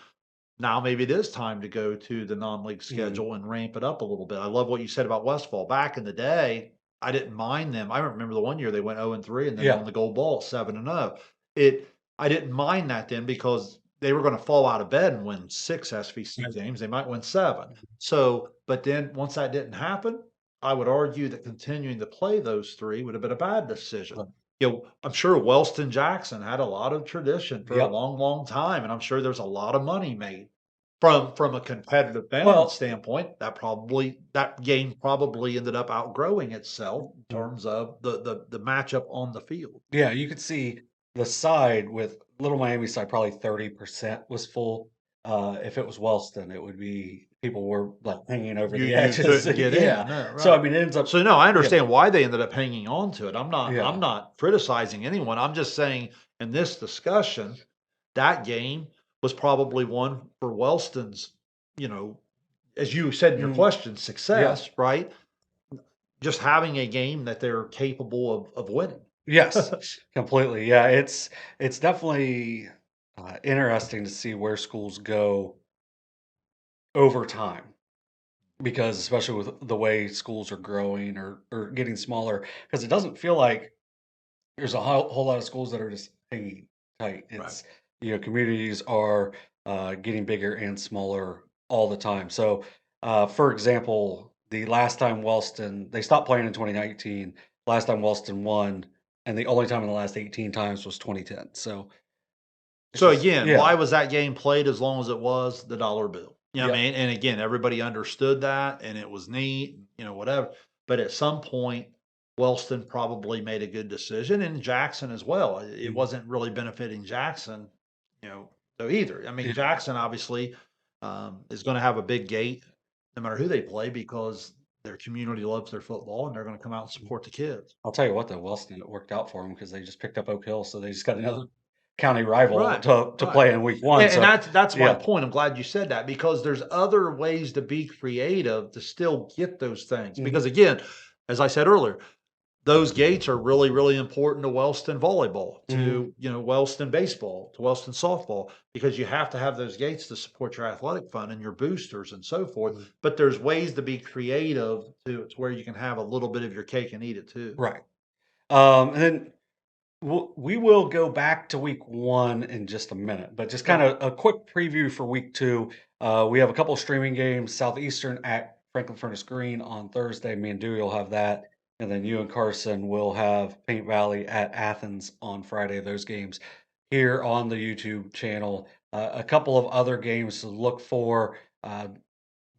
now maybe it is time to go to the non-league Mhm. schedule and ramp it up a little bit. I love what you said about Westfall. Back in the day, I didn't mind them. I remember the one year they went 0 and 3 and then Yeah. won the gold ball 7 and 0. It I didn't mind that then because they were going to fall out of bed and win 6 SVC Right. games. They might win 7. So, but then once that didn't happen, I would argue that continuing to play those 3 would have been a bad decision. Right. I'm sure Wellston Jackson had a lot of tradition for a Yep. long, long time, and I'm sure there's a lot of money made from a competitive balance Well, standpoint. That game probably ended up outgrowing itself in mhm. terms of the matchup on the field. Yeah, you could see. the side with Little Miami side, probably 30% was full. If it was Wellston, it would be people were like hanging over the You edges. couldn't get Yeah. in, no, So I right. mean, it ends up, So, no, I yeah, understand why they ended up hanging on to it. I'm yeah. not criticizing anyone. I'm just saying in this discussion, that game was probably one for Wellston's, you know, as you said in your Mm, question, yeah. success, right? Just having a game that they're capable of winning. Yes, completely. Yeah, it's definitely interesting to see where schools go over time because especially with the way schools are growing or getting smaller, because it doesn't feel like there's a whole lot of schools that are just hanging tight. Right. It's communities are getting bigger and smaller all the time. So, for example, the last time Wellston they stopped playing in 2019. Last time Wellston won, and the only time in the last 18 times was 2010. So it's So just again, yeah, why was that game played as long as it was? The dollar bill. You know what I yep, mean? And again, everybody understood that and it was neat, whatever. But at some point, Wellston probably made a good decision and Jackson as well. It mhm, wasn't really benefiting Jackson, you know, so either. I mean, yeah. Jackson obviously is going to have a big gate no matter who they play because their community loves their football and they're going to come out and support the kids. I'll tell you what though, Wellston it worked out for them because they just picked up Oak Hill, so they just got another county rival Right, to right. play in week one. And So that's my yeah. point. I'm glad you said that because there's other ways to be creative to still get those things. Mhm. Because again, as I said earlier, those gates are really, really important to Wellston volleyball, Mhm. to Wellston baseball, to Wellston softball, because you have to have those gates to support your athletic fund and your boosters and so forth. Mhm. But there's ways to be creative to where you can have a little bit of your cake and eat it too. Right. And then we will go back to week one in just a minute, but just kind Okay. of a quick preview for week two. We have a couple of streaming games, Southeastern at Franklin Furnace Green on Thursday. Me and Dewey will have that. And then you and Carson will have Paint Valley at Athens on Friday. Those games here on the YouTube channel. A couple of other games to look for.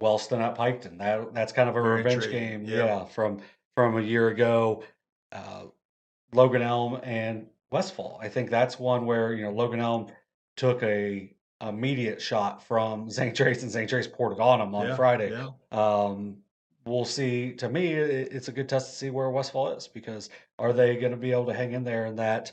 Wellston at Piketon. That's kind of a Very revenge intriguing. game, Yep. yeah, from a year ago. Uh, Logan Elm and Westfall. I think that's one where, Logan Elm took a immediate shot from St. Trace and St. Trace poured it on him on Yeah. Friday. Yeah. Um, we'll see. To me, it's a good test to see where Westfall is because are they going to be able to hang in there in that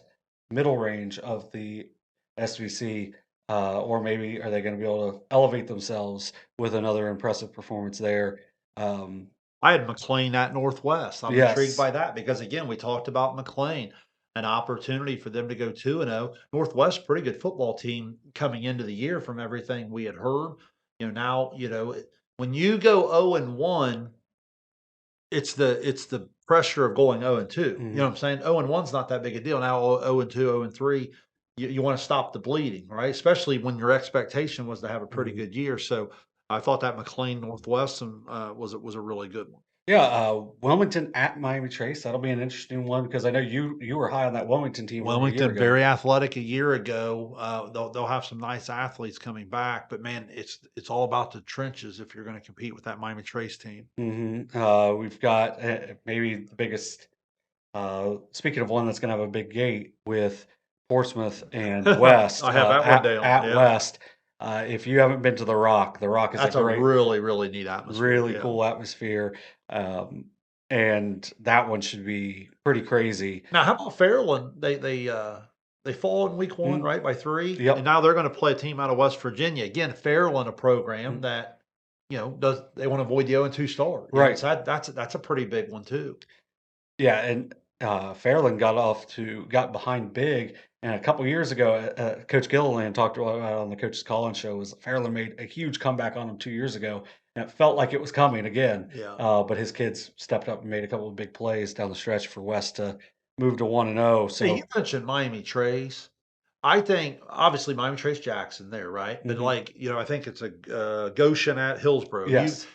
middle range of the SVC? Or maybe are they going to be able to elevate themselves with another impressive performance there? Um, I had McLean at Northwest. I'm intrigued yes. by that because again, we talked about McLean, an opportunity for them to go 2-0. Northwest, pretty good football team coming into the year from everything we had heard. Now, when you go 0-1, it's the pressure of going 0-2. You know what Mhm. I'm saying? 0-1's not that big a deal. Now 0-2, 0-3, you want to stop the bleeding, right? Especially when your expectation was to have a pretty Mhm. good year. So I thought that McLean Northwestern was a really good one. Yeah, Wilmington at Miami Trace. That'll be an interesting one because I know you were high on that Wilmington team a year Wilmington, ago. very athletic a year ago. They'll have some nice athletes coming back, but man, it's all about the trenches if you're going to compete with that Miami Trace team. We've got maybe the biggest. Speaking of one that's going to have a big gate with Portsmouth and West I have that one down. at Yeah, West. If you haven't been to the Rock is a that's a great, really really neat atmosphere. really Yeah. cool atmosphere, um, and that one should be pretty crazy. Now, how about Fairland? They fall in week one, Mm, right, by three, and yep. now they're going to play a team out of West Virginia again. Fairland, a program Mm, that does they want to avoid the 0-2 start. right. So that's a pretty big one too. Yeah, and, Fairland got behind big, and a couple years ago, Coach Gilliland talked about it on the Coach's Call-In show, was Fairland made a huge comeback on him 2 years ago, and it felt like it was coming again, Yeah. but his kids stepped up and made a couple of big plays down the stretch for West to move to 1-0, Hey, you so mentioned Miami Trace. I think obviously Miami Trace Jackson there, right? But mhm, like, I think it's a Goshen at Hillsboro. yes,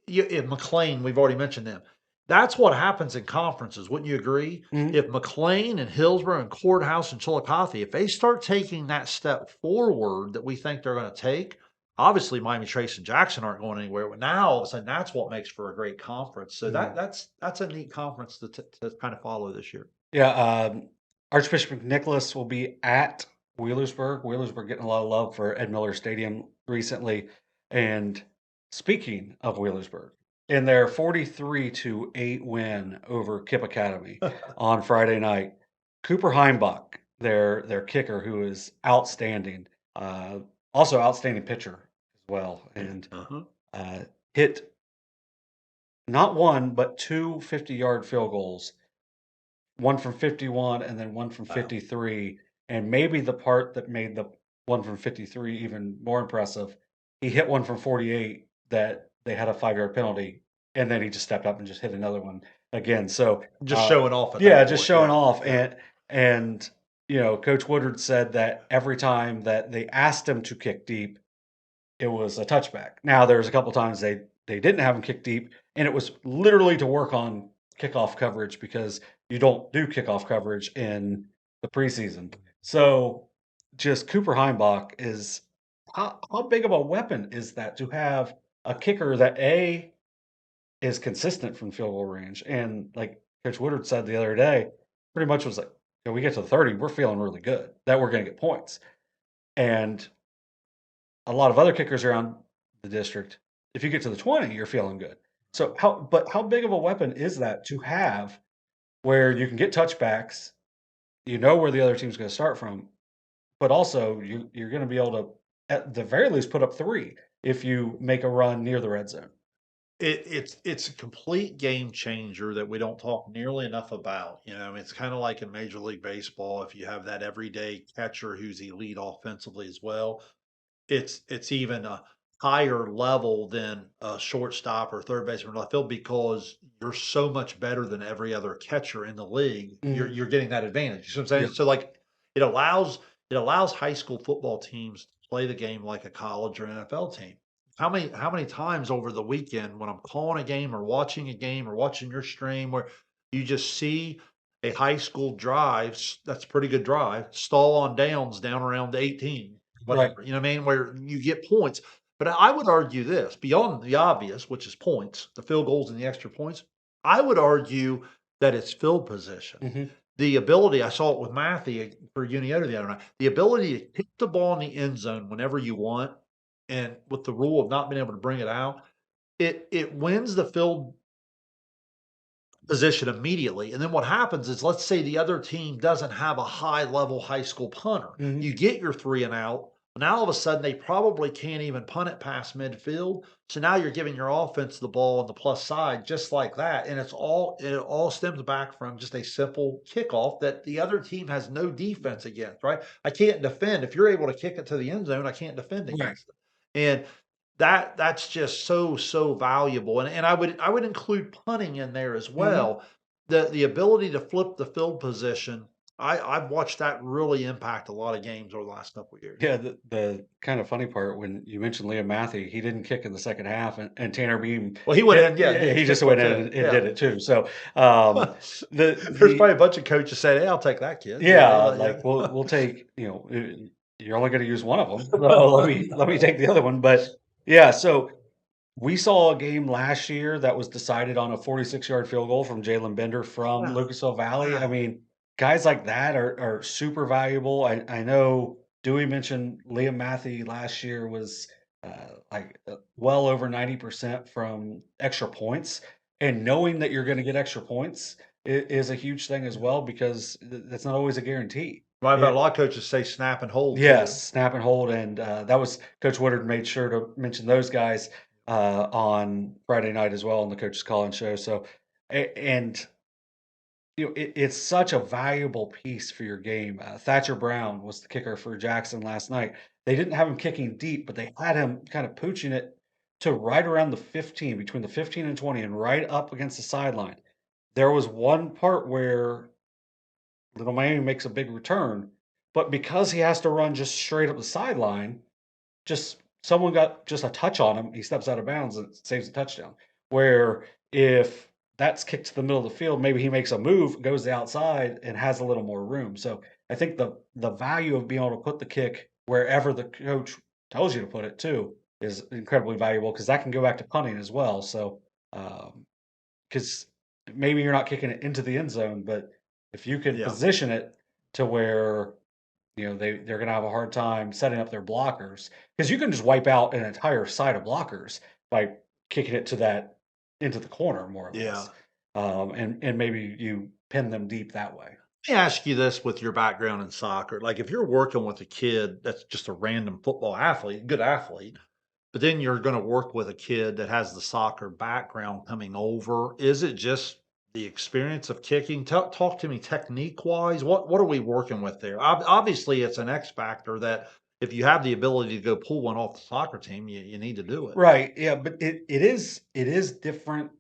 In McLean, we've already mentioned them. That's what happens in conferences. Wouldn't you agree? mhm, If McLean and Hillsboro and Courthouse and Chillicothe, if they start taking that step forward that we think they're going to take, obviously Miami Trace and Jackson aren't going anywhere. But now all of a sudden, that's what makes for a great conference. So mhm. that's a neat conference to kind of follow this year. Yeah, Archbishop Nicholas will be at Wheelersburg. Wheelersburg getting a lot of love for Ed Miller Stadium recently. And speaking of Wheelersburg, in their 43-8 win over Kip Academy on Friday night, Cooper Heimbach, their kicker, who is outstanding, uh, also outstanding pitcher as well, and Uh-huh. hit not one but two 50-yard field goals, one from 51 and then one from Wow. 53. And maybe the part that made the one from 53 even more impressive, he hit one from 48 that they had a 5-yard penalty, and then he just stepped up and just hit another one again. So, Just showing off at yeah, that just point. showing Yeah. off. Yeah. And Coach Woodard said that every time that they asked him to kick deep, it was a touchback. Now there's a couple times they didn't have him kick deep, and it was literally to work on kickoff coverage because you don't do kickoff coverage in the preseason. So just Cooper Heimbach is how big of a weapon is that to have a kicker that is consistent from field goal range, and like Coach Woodard said the other day, pretty much was like, we get to the 30, we're feeling really good that we're going to get points. And a lot of other kickers around the district, if you get to the 20, you're feeling good. So how big of a weapon is that to have where you can get touchbacks, you know where the other team's going to start from, but also you're going to be able to at the very least put up 3 if you make a run near the red zone. It's a complete game changer that we don't talk nearly enough about. It's kind of like in Major League Baseball. If you have that everyday catcher who's elite offensively as well, it's even a higher level than a shortstop or third baseman in left field because you're so much better than every other catcher in the league. You're Mhm. you're getting that advantage. You see what I'm saying? Yep. So like it allows it allows high school football teams to play the game like a college or NFL team. How many times over the weekend when I'm calling a game or watching your stream where you just see a high school drive, that's a pretty good drive, stall on downs down around the 18, Right. whatever, you know what I mean? Where you get points. But I would argue this beyond the obvious, which is points, the field goals and the extra points. I would argue that it's field position. Mhm. The ability, I saw it with Matthew for Uniota the other night, the ability to kick the ball in the end zone whenever you want, and with the rule of not being able to bring it out, it wins the field position immediately. And then what happens is, let's say the other team doesn't have a high level high school punter. Mhm. You get your 3 and out. Now all of a sudden they probably can't even punt it past midfield. So now you're giving your offense the ball on the plus side just like that. And it all stems back from just a simple kickoff that the other team has no defense against, right? I can't defend. If you're able to kick it to the end zone, I can't defend Right. against it. And that's just so valuable, and I would include punting in there as Mhm. well. The ability to flip the field position, I've watched that really impact a lot of games over the last couple of years. Yeah, the kind of funny part when you mentioned Liam Matthew, he didn't kick in the second half, and Tanner Beam Well, he went in, yeah, yeah, he he just kicked went one in too. and Yeah. did it too. So, There's the probably a bunch of coaches saying, "Hey, I'll take that kid." yeah, Yeah. like, we'll take, you're only gonna use one of them, so let me take the other one, but, yeah, so we saw a game last year that was decided on a 46-yard field goal from Jalen Bender from Yeah. Lucasville Valley. I Wow. mean, guys like that are super valuable. I know Dewey mentioned Liam Matthew last year was, well over 90% from extra points, and knowing that you're gonna get extra points is a huge thing as Yeah. well because that's not always a guarantee. Right, but a It lot of coaches say snap and hold too. Yes, snap and hold, and, that was Coach Woodard made sure to mention those guys, on Friday night as well on the Coach's Call-In show, so and, it's such a valuable piece for your game. Thatcher Brown was the kicker for Jackson last night. They didn't have him kicking deep, but they had him kind of pooching it to right around the 15, between the 15 and 20, and right up against the sideline. There was one part where Little Miami makes a big return, but because he has to run just straight up the sideline, just someone got just a touch on him, he steps out of bounds and saves a touchdown. Where if that's kicked to the middle of the field, maybe he makes a move, goes to the outside, and has a little more room. So I think the value of being able to put the kick wherever the coach tells you to put it too is incredibly valuable because that can go back to punting as well. So because maybe you're not kicking it into the end zone, but if you can Yeah. position it to where they're going to have a hard time setting up their blockers because you can just wipe out an entire side of blockers by kicking it to that into the corner more or Yeah. less, and maybe you pin them deep that way. Let me ask you this with your background in soccer. Like, if you're working with a kid that's just a random football athlete, good athlete, but then you're going to work with a kid that has the soccer background coming over, is it just the experience of kicking? Talk to me technique wise. What are we working with there? Obviously, it's an X factor that if you have the ability to go pull one off the soccer team, you need to do it. Right. Yeah, but it is different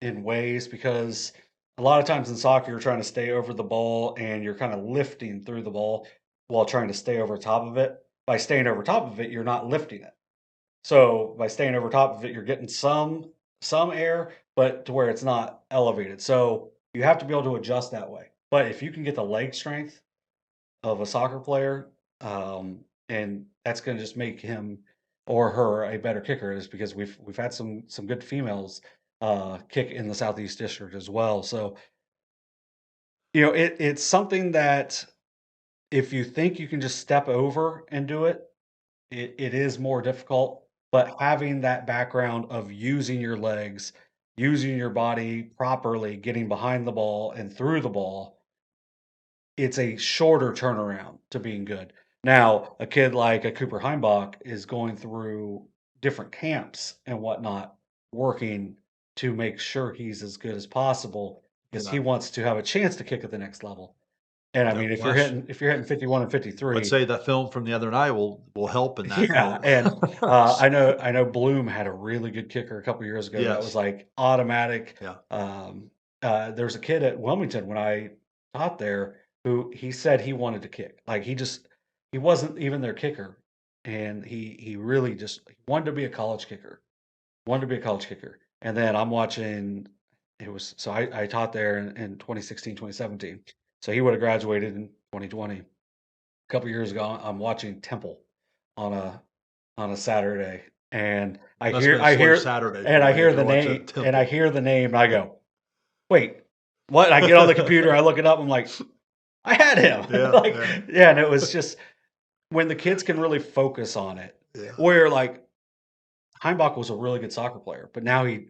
in ways because a lot of times in soccer you're trying to stay over the ball and you're kind of lifting through the ball while trying to stay over top of it. By staying over top of it, you're not lifting it. So by staying over top of it, you're getting some air, but to where it's not elevated. So you have to be able to adjust that way. But if you can get the leg strength of a soccer player, and that's going to just make him or her a better kicker, is because we've had some good females kick in the Southeast District as well. So it's something that if you think you can just step over and do it, it is more difficult, but having that background of using your legs, using your body properly, getting behind the ball and through the ball, it's a shorter turnaround to being good. Now, a kid like a Cooper Heimbach is going through different camps and whatnot, working to make sure he's as good as possible because he Yeah. wants to have a chance to kick at the next level. And I No mean, question. if you're hitting 51 and I'd 53. say that film from the other night will help in that Yeah, note. and, I know Bloom had a really good kicker a couple years ago that was, Yes. like, automatic. Yeah. There was a kid at Wilmington when I taught there who he said he wanted to kick. Like, he wasn't even their kicker, and he really just he wanted to be a college kicker, wanted to be a college kicker, and then I'm watching I taught there in 2016, 2017, so he would have graduated in 2020. Couple years ago, I'm watching Temple on a Saturday, and Must've been a slow Saturday for you if you're watching I Temple. hear the name, and I go, "Wait, what?" I get on the computer, I look it up, I'm like, "I had him." Yeah, Like, yeah, yeah, and it was just when the kids can really focus on it, yeah, where, like, Heimbach was a really good soccer player, but now he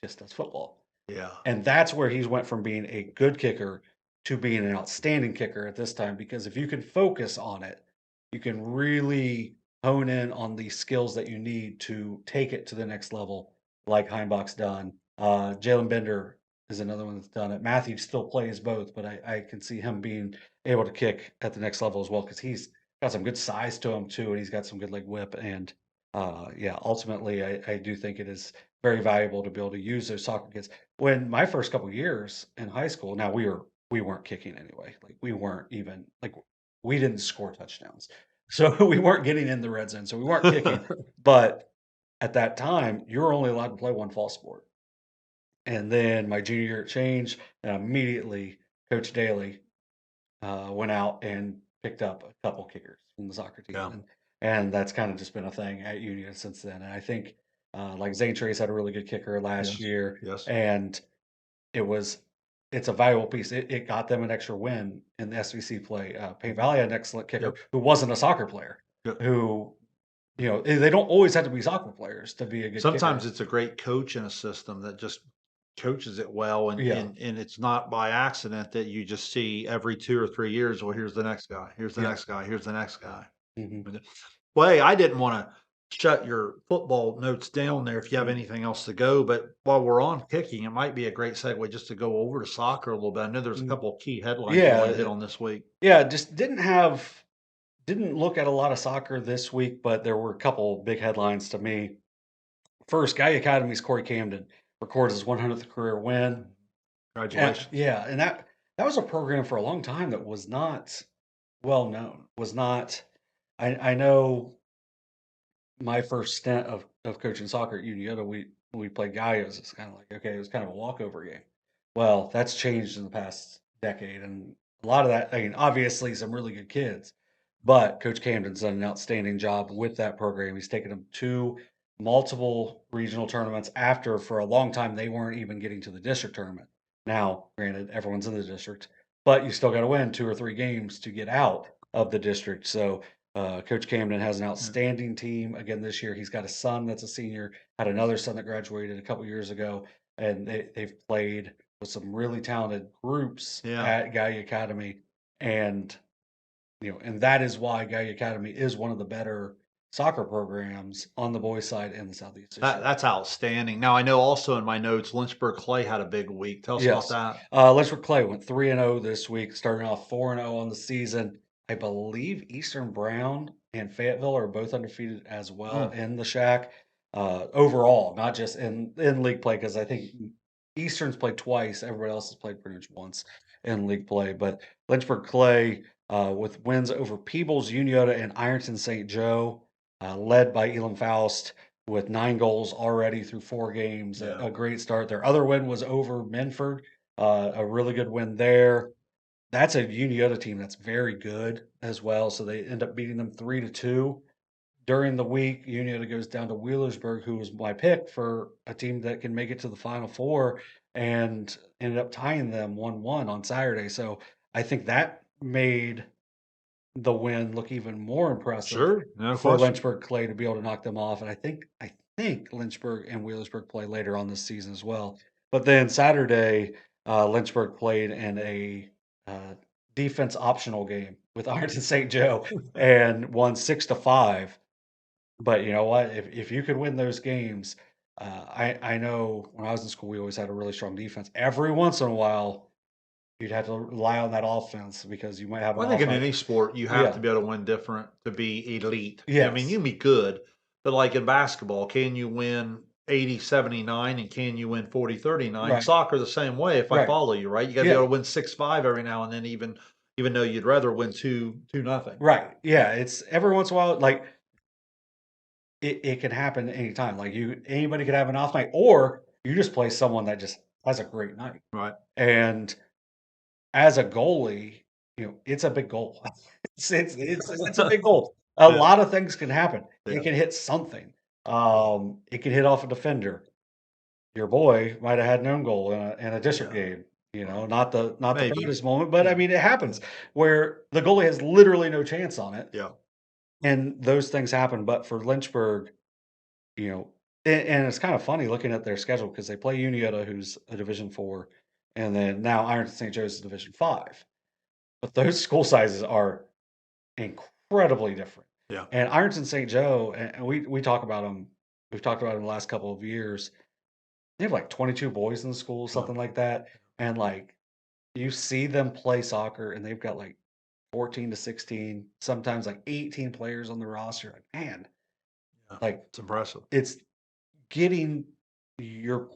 just does football. yeah. And that's where he's went from being a good kicker to being an outstanding kicker at this time, because if you can focus on it, you can really hone in on the skills that you need to take it to the next level, like Heimbach's done. Jalen Bender is another one that's done it. Matthew still plays both, but I can see him being able to kick at the next level as well because he's got some good size to him too, and he's got some good leg whip. And yeah, ultimately, I do think it is very valuable to be able to use those soccer kids. When my first couple years in high school, now we weren't kicking anyway. Like we weren't even like we didn't score touchdowns. So we weren't getting in the red zone. So we weren't kicking. But at that time, you were only allowed to play one fall sport. And then my junior year it changed, and immediately Coach Daly went out and picked up a couple kickers from the soccer team, Yeah. and that's kind of just been a thing at Union since then. And I think like Zane Trace had a really good kicker last Yes, year, yes. and it was it's a valuable piece. It got them an extra win in the SVC play. Payne Mhm. Valley had an excellent kicker Yep, who wasn't a soccer player, yep. who they don't always have to be soccer players to be a good Sometimes kicker. it's a great coach in a system that just coaches it well, and Yeah, it's not by accident that you just see every 2 or 3 years, well, here's the next guy, here's the yeah, next guy, here's the next guy. hmm But, well, hey, I didn't wanna shut your football notes down there if you have hmm anything else to go, but while we're on kicking, it might be a great segue just to go over to soccer a little bit. I know there's a couple of key headlines you wanna hit yeah, on this week. yeah. Just didn't look at a lot of soccer this week, but there were a couple big headlines to me. First, Guy Academy's Corey Camden records his 100th career win. Yeah, Congratulations. yeah, and that was a program for a long time that was not well known. Was not. I know my first stint of coaching soccer at Uniota, we played Gallos. It's kind of like okay, it was kind of a walkover game. Well, that's changed in the past decade, and a lot of that. I mean, obviously, some really good kids, but Coach Camden's done an outstanding job with that program. He's taken them to multiple regional tournaments after, for a long time, they weren't even getting to the district tournament. Now, granted, everyone's in the district, but you still got to win 2 or 3 games to get out of the district. So Coach Camden has an Yeah. outstanding team again this year. He's got a son that's a senior, had another son that graduated a couple years ago, and they've played with some really talented groups Yeah. at Guy Academy, and and that is why Guy Academy is one of the better soccer programs on the boys' side in the Southeast this year. That's outstanding. Now I know also in my notes, Lynchburg Clay had a big week. Tell us about Yes. that. Lynchburg Clay went 3-0 this week, starting off 4-0 on the season. I believe Eastern Brown and Fayetteville are both undefeated as well Mm, in the Shack. Overall, not just in league play, because I think Eastern's played twice. Everybody else has played pretty much once in league play. But Lynchburg Clay, with wins over Peebles, Uniota, and Ironton St. Joe, led by Elam Faust with 9 goals already through 4 games. A, yeah. a great start. Their other win was over Menford, a really good win there. That's a Uniota team that's very good as well. So they end up beating them 3-2 during the week. Uniota goes down to Wheelersburg, who was my pick for a team that can make it to the Final Four, and ended up tying them 1-1 on Saturday. So I think that made the win look even more impressive Sure. No for question. Lynchburg Clay to be able to knock them off. And I think Lynchburg and Wheelersburg play later on this season as well. But then Saturday, Lynchburg played in a uh, defense optional game with Ironton St. Joe and won 6-5. But you know what? If you could win those games, I know when I was in school, we always had a really strong defense. Every once in a while, you'd have to rely on that offense because you might have an Well, I think in offense. any sport, you have Yeah. to be able to win different to be elite. I mean, you Yes. can be good, but like in basketball, can you win 80-79 and can you win 40-39? Right. Soccer, the same way, if I Right. follow you, right? You got to be Yeah. able to win 6-5 every now and then, even though you'd rather win 2 nothing. Right. Yeah. Yeah. It's every once in a while, like it can happen anytime. Like anybody could have an off night, or you just play someone that just has a great night. Right. And as a goalie, it's a big goal. It's a big goal. A Yeah. lot of things can happen. It Yeah. can hit something. It can hit off a defender. Your boy might have had an own goal in a district Yeah. game. Right. Not the Maybe. proudest moment, but I Yeah. mean it Yeah. happens where the goalie has literally no chance on it. Yeah. And those things happen, but for Lynchburg, you know, and it's kind of funny looking at their schedule because they play Uniota, who's a Division 4, and then now Ironton St. Joe's is Division 5. But those school sizes are incredibly different. Yeah. And Ironton St. Joe, and we talk about them, we've talked about them the last couple of years. They have like 22 boys in the school, Wow. something like that. And like you see them play soccer, and they've got like 14 to 16, sometimes like 18 players on the roster. Like, man, Yeah. like It's impressive. it's getting you're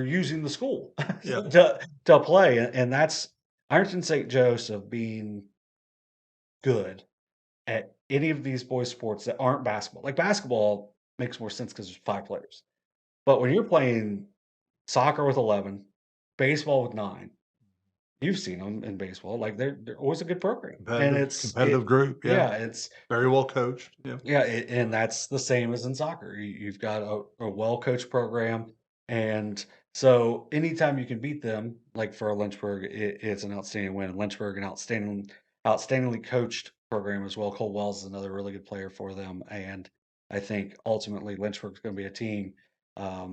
using the school Yeah. to play. And that's Ironton St. Joseph being good at any of these boys sports that aren't basketball. Like basketball makes more sense because there's 5 players. But when you're playing soccer with 11, baseball with 9, you've seen them in baseball. Like they're always a good program, and Competitive group. Yeah. yeah, it's Very well coached. Yeah. yeah, and that's the same as in soccer. You've got a well coached program, and so anytime you can beat them, like for Lynchburg, it's an outstanding win. Lynchburg, an outstandingly coached program as well. Cole Wells is another really good player for them, and I think ultimately Lynchburg's going to be a team. I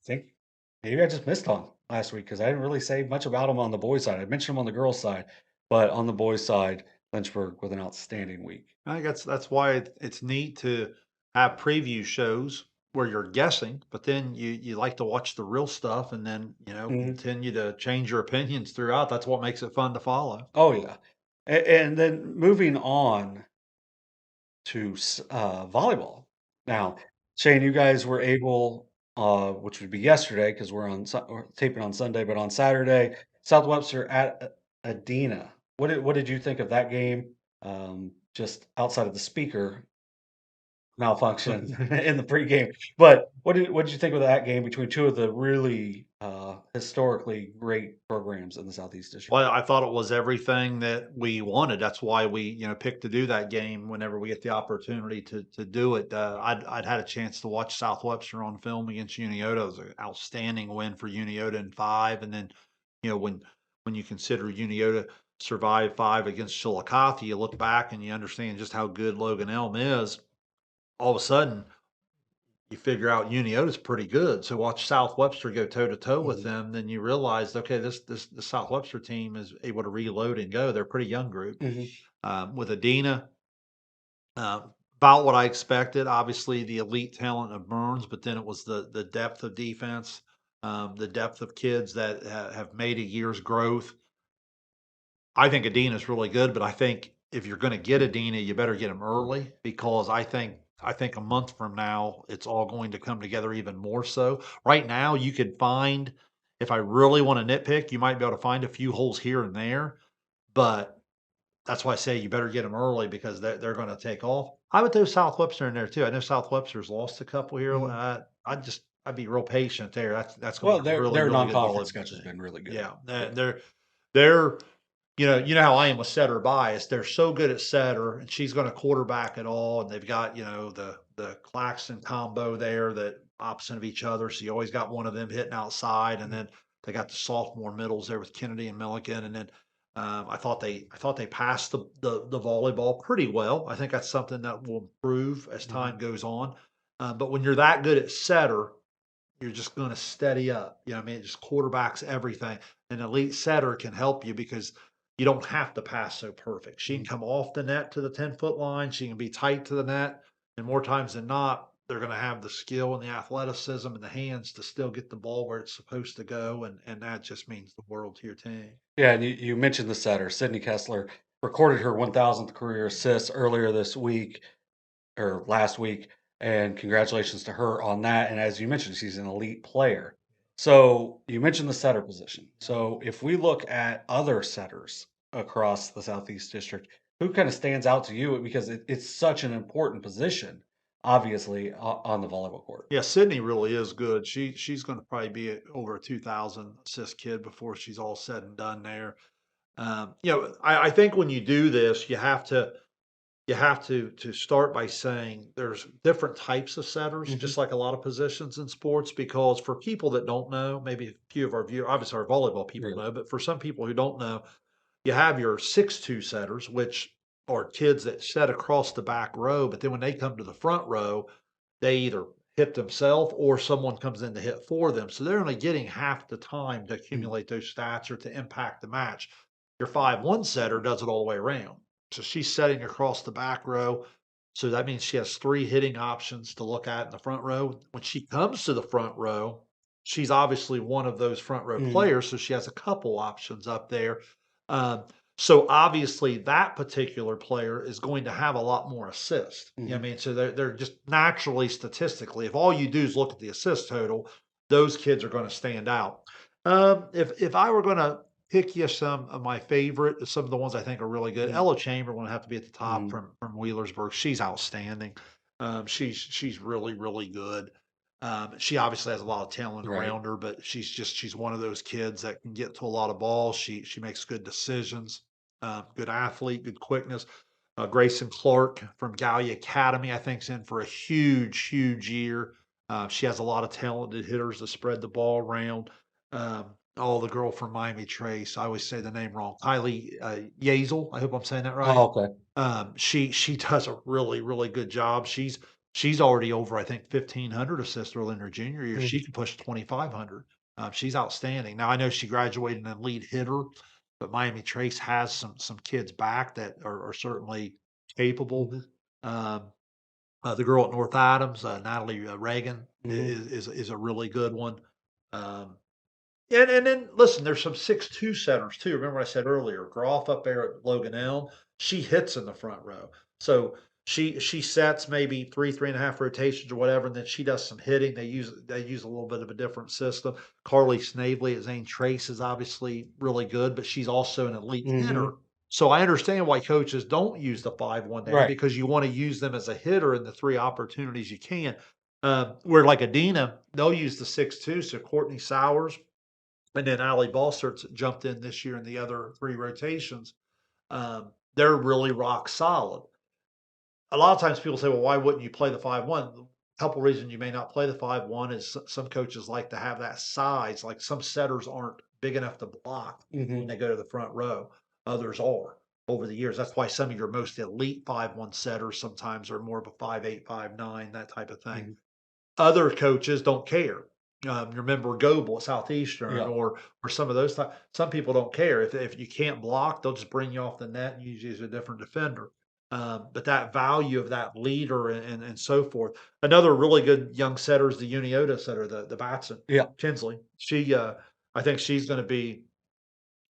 think maybe I just missed on last week because I didn't really say much about them on the boys' side. I mentioned them on the girls' side, but on the boys' side, Lynchburg with an outstanding week. I think that's why it's neat to have preview shows where you're guessing, but then you like to watch the real stuff and then, Mhm. continue to change your opinions throughout. That's what makes it fun to follow. Oh yeah, and then moving on to volleyball. Now, Shane, you guys were able, which would be yesterday because we're taping on Sunday, but on Saturday, South Webster at Adena. What did you think of that game? Just outside of the speaker malfunction in the pregame, but what did you think of that game between two of the really historically great programs in the Southeast District? Well, I thought it was everything that we wanted. That's why we, picked to do that game whenever we get the opportunity to do it. I'd had a chance to watch South Webster on film against Uniota. It was an outstanding win for Uniota in 5, and then, when when you consider Uniota survived 5 against Chillicothe, you look back and you understand just how good Logan Elm is. All of a sudden, you figure out Uniota's pretty good. So watch South Webster go toe to toe with Mhm. them. Then you realize, okay, the South Webster team is able to reload and go. They're a pretty young group. Mhm. With Adina, uh, about what I expected. Obviously, the elite talent of Burns, but then it was the depth of defense, the depth of kids that have made a year's growth. I think Adina's really good, but I think if you're going to get Adina, you better get him early because I think a month from now it's all going to come together even more so. Right now, you could find if I really want to nitpick, you might be able to find a few holes here and there, but that's why I say you better get them early because they're going to take off. I would throw South Webster in there too. I know South Webster's lost a couple here. Mhm. I'd be real patient there. That's going Well, to be a really their really good non-conference volleyball schedule's team. been really good. Yeah, Yeah. they're you know how I am with setter bias. They're so good at setter, and she's going to quarterback it all. And they've got the Claxton combo there that opposite of each other. So you always got one of them hitting outside, and Mhm. then they got the sophomore middles there with Kennedy and Milliken, and then I thought they passed the volleyball pretty well. I think that's something that will improve as Mhm. time goes on. But when you're that good at setter, you're just going to steady up. You know, what I mean, it just quarterbacks everything. An elite setter can help you because you don't have to pass so perfect. She can Mhm. come off the net to the 10-foot line. She can be tight to the net. And more times than not, they're going to have the skill and the athleticism and the hands to still get the ball where it's supposed to go. And that just means the world to your team. Yeah, and you mentioned the setter. Sydney Kessler recorded her 1,000th career assist earlier this week or last week, and congratulations to her on that. And as you mentioned, she's an elite player. So you mentioned the setter position. So if we look at other setters across the Southeast District, who kind of stands out to you because it's such an important position, obviously, on the volleyball court? Yeah, Sydney really is good. She's going to probably be at over a 2,000 assist kid before she's all said and done there. I think when you do this, you have to start by saying there's different types of setters, Hmm. just like a lot of positions in sports. Because for people that don't know, maybe a few of our viewers, obviously our volleyball people Yeah. know, but for some people who don't know, you have your 6-2 setters, which are kids that set across the back row, but then when they come to the front row, they either hit themselves or someone comes in to hit for them. So they're only getting half the time to Mhm. accumulate those stats or to impact the match. Your 5-1 setter does it all the way around. So she's setting across the back row. So that means she has 3 hitting options to look at in the front row. When she comes to the front row, she's obviously one of those front row Mhm. players. So she has a couple options up there. Um, so obviously that particular player is going to have a lot more assists. You know Mhm. what I mean? So they're just naturally statistically, if all you do is look at the assist total, those kids are going to stand out. If I were going to pick you some of my favorite, some of the ones I think are really good, Mhm. Ella Chamberlain would have to be at the top Mhm. from Wheelersburg. She's outstanding. She's really really good. She obviously has a lot of talent Right. around her, but she's one of those kids that can get to a lot of balls. She makes good decisions. Good athlete, good quickness. Grayson Clark from Gallia Academy, I think, is in for a huge, huge year. She has a lot of talented hitters to spread the ball around. The girl from Miami Trace, I always say the name wrong. Kylie Yazel, I hope I'm saying that right. Oh, okay. She does a really, really good job. She's already over, I think, 1,500 assists early in her junior year. Mhm. She can push 2,500. She's outstanding. Now I know she graduated an elite hitter, but Miami Trace has some kids back that are certainly capable. Mhm. Um, the girl at North Adams, Natalie Reagan, Mhm. is a really good one. Um, and then listen, there's some 6-2 centers too. Remember what I said earlier, Groff up there at Logan Elm, she hits in the front row. So she sets maybe 3.5 rotations or whatever, and then she does some hitting. They use a little bit of a different system. Carly Snavely at Zane Trace is obviously really good, but she's also an elite hitter. Mhm. So I understand why coaches don't use the 5-1 there Right. because you want to use them as a hitter in the 3 opportunities you can. Where like Adina, they'll use the 6-2. So Courtney Sowers and then Ali Balsert's jumped in this year in the other 3 rotations. They're really rock solid. A lot of times people say, "Well, why wouldn't you play the 5-1?" couple reasons you may not play the 5 one is some coaches like to have that size. Like some setters aren't big enough to block when Mhm. they go to the front row. Others are over the years. That's why some of your most elite 5-1 setters sometimes are more of a 5'8", 5'9", that type of thing. Mhm. Other coaches don't care. Remember Goebel at Southeastern Yeah. or some of those some people don't care. If you can't block, they'll just bring you off the net and use you as a different defender. But that value of that leader and so forth. Another really good young setter is the Uniota setter, the Batson, Yeah. Tinsley. I think she's gonna be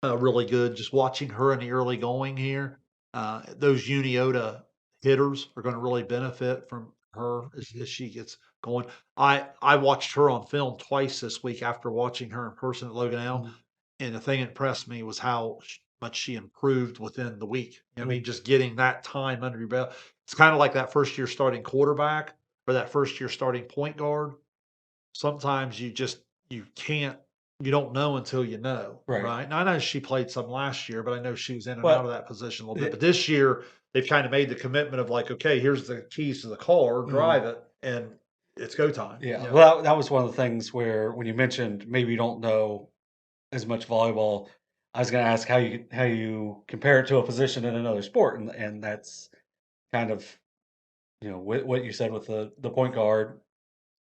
really good. Just watching her in the early going here, those Uniota hitters are going to really benefit from her Mhm. as she gets going. I watched her on film twice this week after watching her in person at Logan L. Mhm. And the thing that impressed me was how much she improved within the week. You know what I mean, Mhm. just getting that time under your belt. It's kind of like that first year starting quarterback or that first year starting point guard. Sometimes you can't you don't know until you know, Right. right? Now, I know she played some last year, but I know she was in and out of But that position a little bit. But it this year, they've kind of made the commitment of like, okay, here's the keys to the car, mhm. drive it, and it's go time. Yeah. Yeah. Well, that was one of the things where when you mentioned maybe you don't know as much volleyball, I was gonna ask how you compare it to a position in another sport, and that's kind of, what you said with the point guard,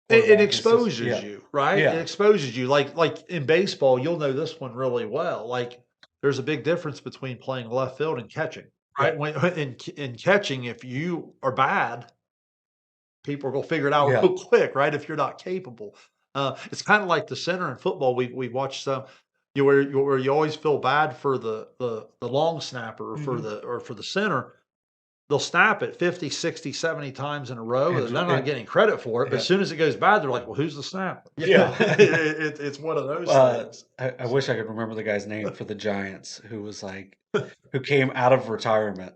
It quarterback is just exposes yeah. you, right? It Yeah. exposes you. Like in baseball, you'll know this one really well. Like there's a big difference between playing left field and catching, Yeah. right? In catching, if you are bad, people are gonna figure it out Yeah. real quick, right? If you're not capable. It's kind of like the center in football. We watched some where you always feel bad for the long snapper or Mhm. for the center. They'll snap it 50, 60, 70 times in a row, And and they're not and getting credit for it. But yeah. as soon as it goes bad, they're like, "Well, who's the snapper?" Yeah. It's one of those things. I wish I could remember the guy's name for the Giants who was like who came out of retirement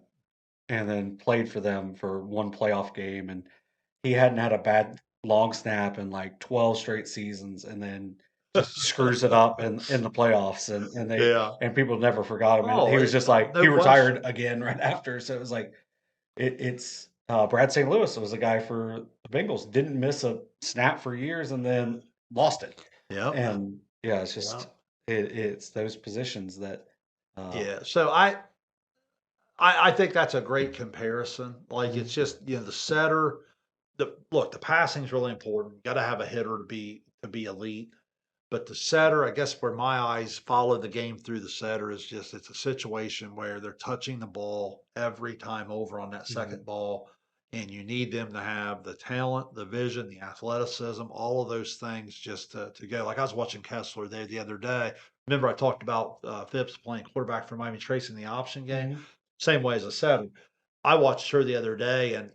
and then played for them for one playoff game, and he hadn't had a bad long snap in like 12 straight seasons, and then just screws it up in the playoffs, Yeah. and people never forgot him, and he Oh, was just like he no retired question. again right after, so it was like Brad St. Louis was a guy for the Bengals, didn't miss a snap for years and then lost it. Yep. And yeah, it's just Yep. it's those positions that Yeah. So I think that's a great comparison. Like it's mhm, just, the setter, the passing is really important. You got to have a hitter to be elite. But the setter, I guess where my eyes follow the game through the setter is just it's a situation where they're touching the ball every time over on that mhm, second ball. And you need them to have the talent, the vision, the athleticism, all of those things just to go. Like I was watching Kessler there the other day. Remember, I talked about Phipps playing quarterback for Miami Trace in the option game? mhm. Same way as a setter. I watched her the other day, and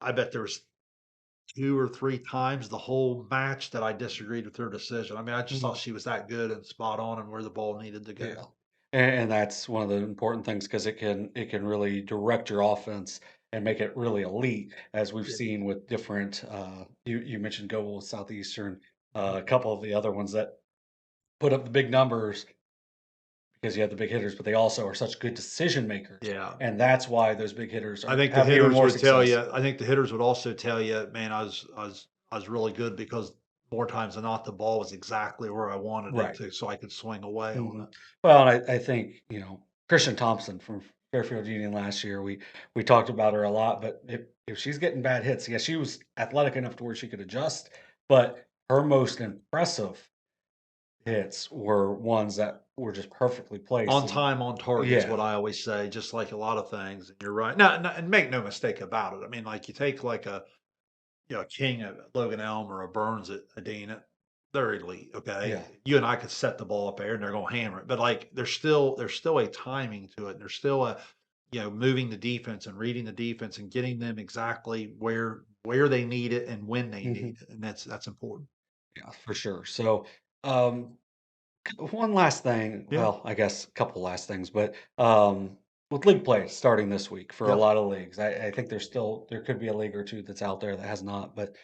I bet there was 2 or 3 times the whole match that I disagreed with her decision. I mean, I just thought Mhm. she was that good and spot on and where the ball needed to Yeah. go. And that's one of the important things because it can really direct your offense and make it really elite, as we've Yeah. seen with different. You mentioned Go Southeastern, a couple of the other ones that put up the big numbers because you have the big hitters, but they also are such good decision makers, Yeah. and that's why those big hitters I are think the have even hitters more would tell success. you I think the hitters would also tell you, "Man, I was really good because more times than not, the ball was exactly where I wanted it Right. to so I could swing away on Mhm. it." Well, and I think, Christian Thompson from Fairfield Union last year, we talked about her a lot, but if she's getting bad hits, yeah, she was athletic enough to where she could adjust, but her most impressive hits were ones that were just perfectly placed, On and time, on target's yeah. what I always say, just like a lot of things, and you're right. Now, and make no mistake about it. I mean, like, you take, like, a King at Logan Elm or a Burns at Adena, they're elite, okay? Yeah. You and I could set the ball up there and they're gonna hammer it, but, like, there's still a timing to it, and there's still a moving the defense and reading the defense and getting them exactly where they need it and when they Mhm. need it, and that's important. Yeah, for sure. So, um one last thing, Yeah, well, I guess a couple last things, but with league play starting this week for a yep. lot of leagues, I think there could be a league or two that's out there that has not. But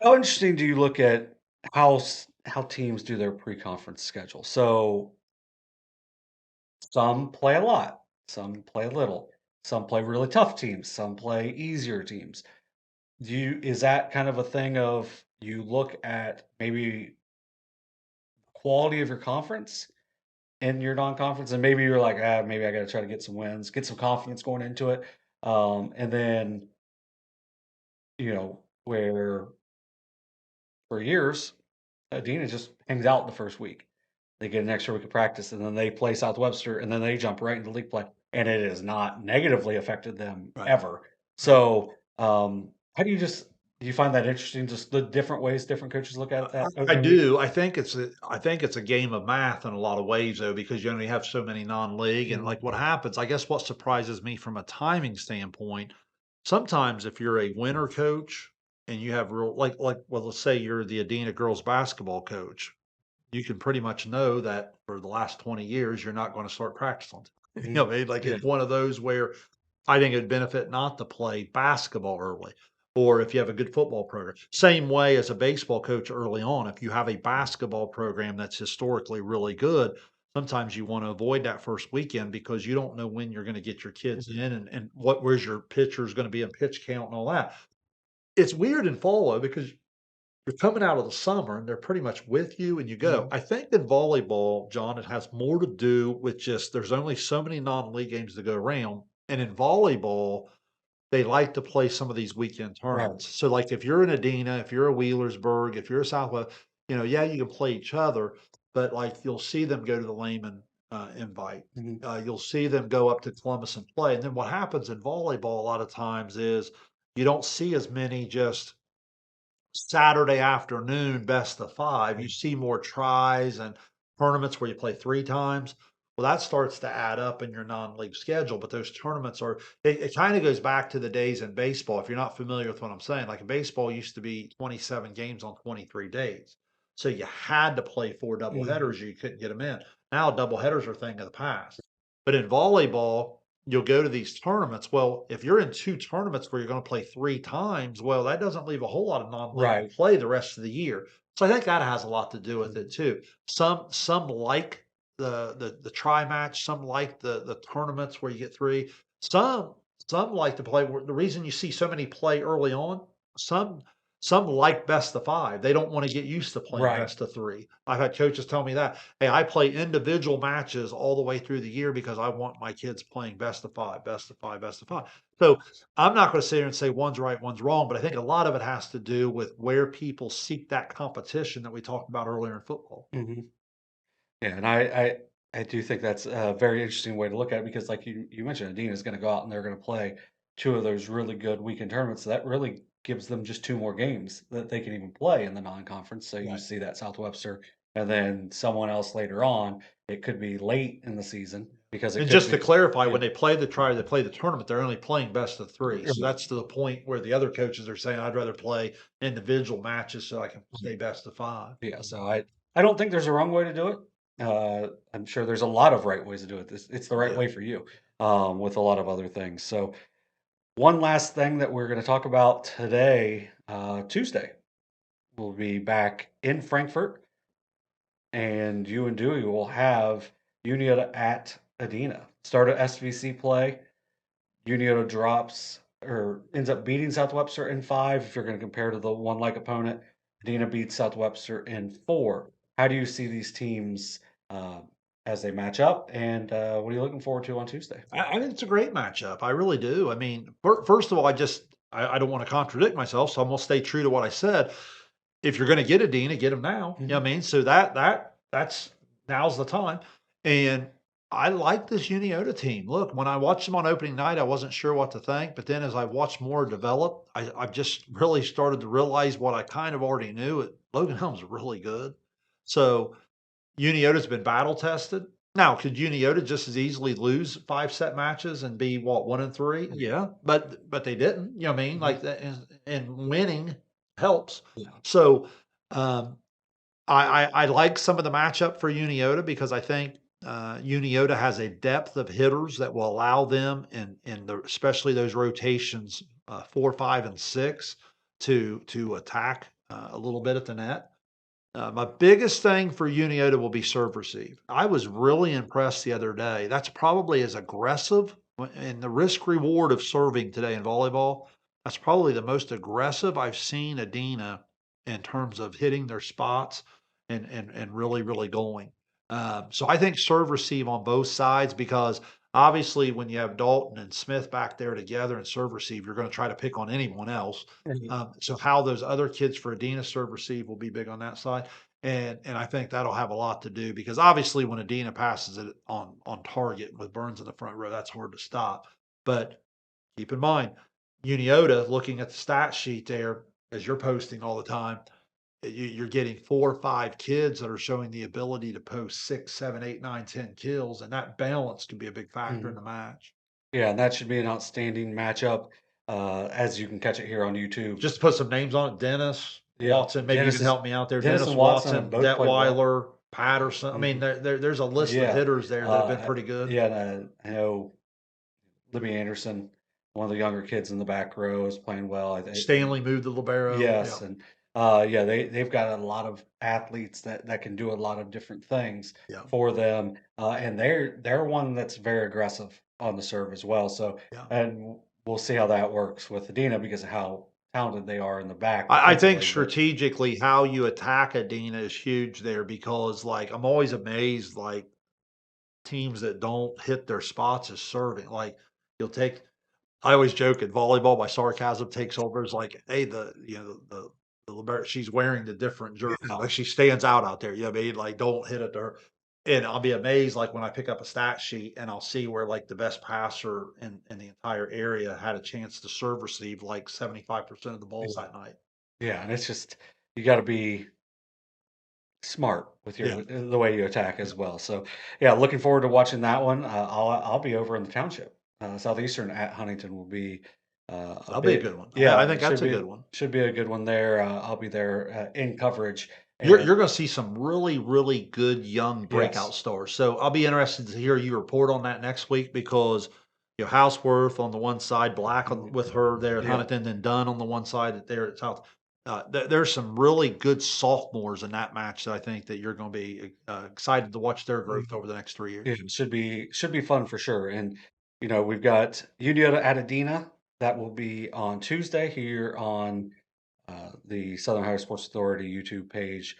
how interesting do you look at how teams do their pre-conference schedule? So some play a lot, some play a little, some play really tough teams, some play easier teams. is that kind of a thing of you look at maybe quality of your conference in your non-conference, and maybe you're like, ah, maybe I got to try to get some wins, get some confidence going into it, and then where for years, Adina just hangs out the first week. They get an extra week of practice, and then they play South Webster, and then they jump right into league play, and it has not negatively affected them Right. ever. Right. So, how do you find that interesting? Just the different ways different coaches look at that I opening week. do. I think it's a game of math in a lot of ways, though, because you only have so many non-league, and Mhm. like what happens. I guess what surprises me from a timing standpoint, sometimes if you're a winter coach and you have real well, let's say you're the Adena girls basketball coach, you can pretty much know that for the last 20 years you're not going to start practicing. Mhm. What I mean? Like Yeah. it's one of those where I think it'd benefit not to play basketball early, or if you have a good football program. Same way as a baseball coach early on, if you have a basketball program that's historically really good, sometimes you want to avoid that first weekend because you don't know when you're going to get your kids Mhm. in and where's your pitchers going to be in pitch count and all that. It's weird in fall though, because you're coming out of the summer and they're pretty much with you and you go. Mhm. I think in volleyball, John, it has more to do with just there's only so many non-league games to go around. And in volleyball, they like to play some of these weekend Right. tournaments. So, like, if you're in Adena, if you're a Wheelersburg, if you're a Southwest, yeah, you can play each other, but like you'll see them go to the Lehman invite. Mhm. You'll see them go up to Columbus and play. And then what happens in volleyball a lot of times is you don't see as many just Saturday afternoon best of 5, you Right. see more tries and tournaments where you play 3 times. Well, that starts to add up in your non-league schedule, but those tournaments are it kinda goes back to the days in baseball, if you're not familiar with what I'm saying, like, baseball used to be 27 games on 23 days. So you had to play 4 Mhm. doubleheaders or you couldn't get them in. Now doubleheaders are a thing of the past. But in volleyball, you'll go to these tournaments. Well, if you're in 2 tournaments where you're gonna play 3 times, well, that doesn't leave a whole lot of non-league to Right. play the rest of the year. So I think that has a lot to do with it Mhm. too. Some like the tri match, some like the tournaments where you get 3. Some some like to play the reason you see so many play early on, some some like best of 5. They don't wanna get used to playing Right. best of 3. I've had coaches tell me that. Hey, I play individual matches all the way through the year because I want my kids playing best of 5, best of 5, best of 5. So I'm not going to sit here and say one's right, one's wrong, but I think a lot of it has to do with where people seek that competition that we talked about earlier in football. Mhm. Yeah, and I do think that's a very interesting way to look at it because, like you mentioned, Adina is going to go out and they're going to play two of those really good weekend tournaments. So that really gives them just two more games that they can even play in the non-conference. So you Right. see that South Webster and then someone else later on. It could be late in the season because it And could just to be, clarify, yeah, when they play the tournament, they're only playing best of 3. So right, that's to the point where the other coaches are saying, I'd rather play individual matches so I can stay best of 5. yeah. So I don't think there's a wrong way to do it. I'm sure there's a lot of right ways to do it. It's the right Yeah. way for you with a lot of other things. So one last thing that we're going to talk about today, Tuesday, we'll be back in Frankfurt, and you and Dewey will have Uniota at Adina. Start at SVC play. Uniota drops or ends up beating South Webster in 5. If you're going to compare to the one like opponent, Adina beats South Webster in 4. How do you see these teams uh, as they match up, and what are you looking forward to on Tuesday? I think it's a great matchup. I really do. I mean, first of all, I don't want to contradict myself, so I'm gonna stay true to what I said. If you're gonna get a Dina, get him now. You know Mhm. what I mean? So that's now's the time. And I like this Uniota team. Look, when I watched them on opening night, I wasn't sure what to think, but then as I've watched more develop, I've just really started to realize what I kind of already knew. Logan Helm's really good. So Uniota's been battle tested. Now, could Uniota just as easily lose 5-set matches and be what, 1 and 3? Yeah, but they didn't. You know what I mean? Mhm. Like that, and winning helps. Yeah. So um, I like some of the matchup for Uniota because I think Uniota has a depth of hitters that will allow them in especially those rotations 4, 5, and 6 to attack a little bit at the net. My biggest thing for Uniota will be serve receive. I was really impressed the other day. That's probably as aggressive in the risk reward of serving today in volleyball. That's probably the most aggressive I've seen Adina in terms of hitting their spots and really, really going. So I think serve receive on both sides because obviously when you have Dalton and Smith back there together and serve receive, you're going to try to pick on anyone else. Mhm. So how those other kids for Adina serve receive will be big on that side. And I think that'll have a lot to do because obviously when Adina passes it on target with Burns in the front row, that's hard to stop. But keep in mind, Uniota, looking at the stat sheet there, as you're posting all the time, you're getting 4 or 5 kids that are showing the ability to post 6, 7, 8, 9, 10 kills, and that balance can be a big factor in Mhm. the match. Yeah, and that should be an outstanding matchup, as you can catch it here on YouTube. Just to put some names on it, Dennis, Yeah, Watson, maybe you can help me out there. Dennis Dennis and Watson have Watson, both played well. Detweiler, Patterson. I mean, Mhm. there's a list of Yeah, hitters there that have been pretty good. yeah, and, I know Libby Anderson, one of the younger kids in the back row, is playing well. I think. Stanley moved to libero. Yeah, Yes, and yeah, they've got a lot of athletes that can do a lot of different things yeah, for them, and they're one that's very aggressive on the serve as well. So, yeah. and we'll see how that works with Adina because of how talented they are in the back I think defensively. But strategically how you attack Adina is huge there because like I'm always amazed like teams that don't hit their spots as serving. Like you'll take I always joke at volleyball, my sarcasm takes over is like, hey, the libero, she's wearing the different jersey. yeah, Like she stands out there. You know what I mean? Like don't hit it to her. And I'll be amazed like when I pick up a stat sheet and I'll see where like the best passer in the entire area had a chance to serve receive like 75% of the balls yeah, that night. yeah, and it's just you got to be smart with Yeah. the way you attack Yeah. as well. So, yeah, looking forward to watching that one. I'll be over in the township. Southeastern at Huntington will be a That'll be a bit. good one. I Yeah, think it that's a good one. should be a good one there. I'll be there in coverage, You're and gonna see some really, really good young breakout yes, stars. So I'll be interested to hear you report on that next week because Houseworth on the one side, Black on, mhm, with her there at yeah, Huntington, then Dunn on the one side there at South. There's some really good sophomores in that match that I think that you're going to be excited to watch their growth mhm, over the next 3 years. yeah, it should be fun for sure. And we've got Uniota at Adina that will be on Tuesday here on the Southern Ohio Sports Authority YouTube page.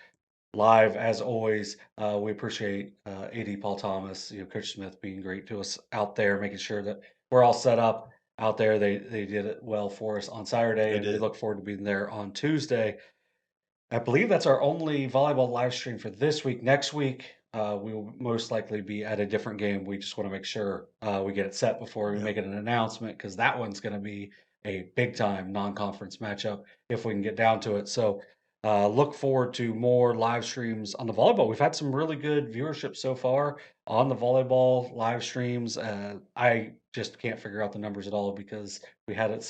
Live as always. We appreciate AD Paul Thomas, Coach Smith being great to us out there, making sure that we're all set up out there. They did it well for us on Saturday, They and we did. look forward to being there on Tuesday. I believe that's our only volleyball live stream for this week. Next week, we will most likely be at a different game. We just want to make sure we get it set before we Yeah. make it an announcement because that one's going to be a big time non conference matchup if we can get down to it. So look forward to more live streams on the volleyball. We've had some really good viewership so far on the volleyball live streams. I just can't figure out the numbers at all because we had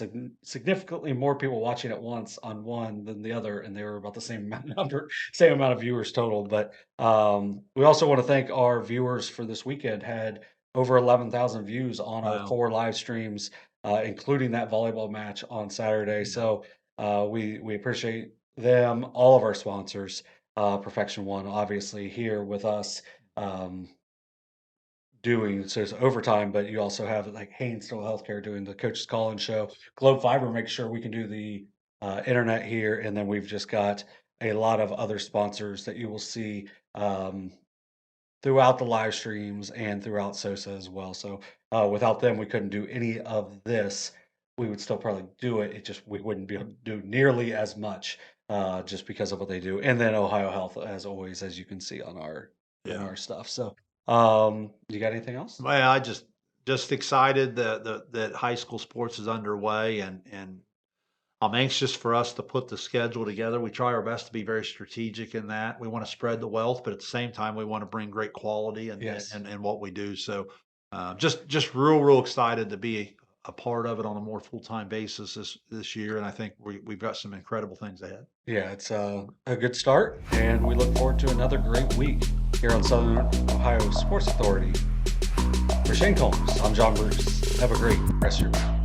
significantly more people watching at once on one than the other, and they were about the same same amount of viewers total. But we also want to thank our viewers for this weekend. Had over 11,000 views on our Wow. 4 live streams, including that volleyball match on Saturday. Yeah. So we appreciate them, all of our sponsors, Perfection One, obviously here with us. Um, Doing so it's overtime, but you also have like Haynesville Healthcare doing the Coach's Call-In show. Globe Fiber makes sure we can do the internet here, and then we've just got a lot of other sponsors that you will see throughout the live streams and throughout SOSA as well. So without them, we couldn't do any of this. We would still probably do it. It just we wouldn't be able to do nearly as much just because of what they do. And then Ohio Health, as always, as you can see on Yeah. our stuff. So you got anything else? Well, I just excited that high school sports is underway and I'm anxious for us to put the schedule together. We try our best to be very strategic in that. We want to spread the wealth, but at the same time, we want to bring great quality Yes. and what we do. So, just real excited to be a part of it on a more full time basis this year. And I think we've got some incredible things ahead. Yeah, it's a good start, and we look forward to another great week here on Southern Ohio Sports Authority. For Shane Combs, I'm John Bruce. Have a great rest of your week.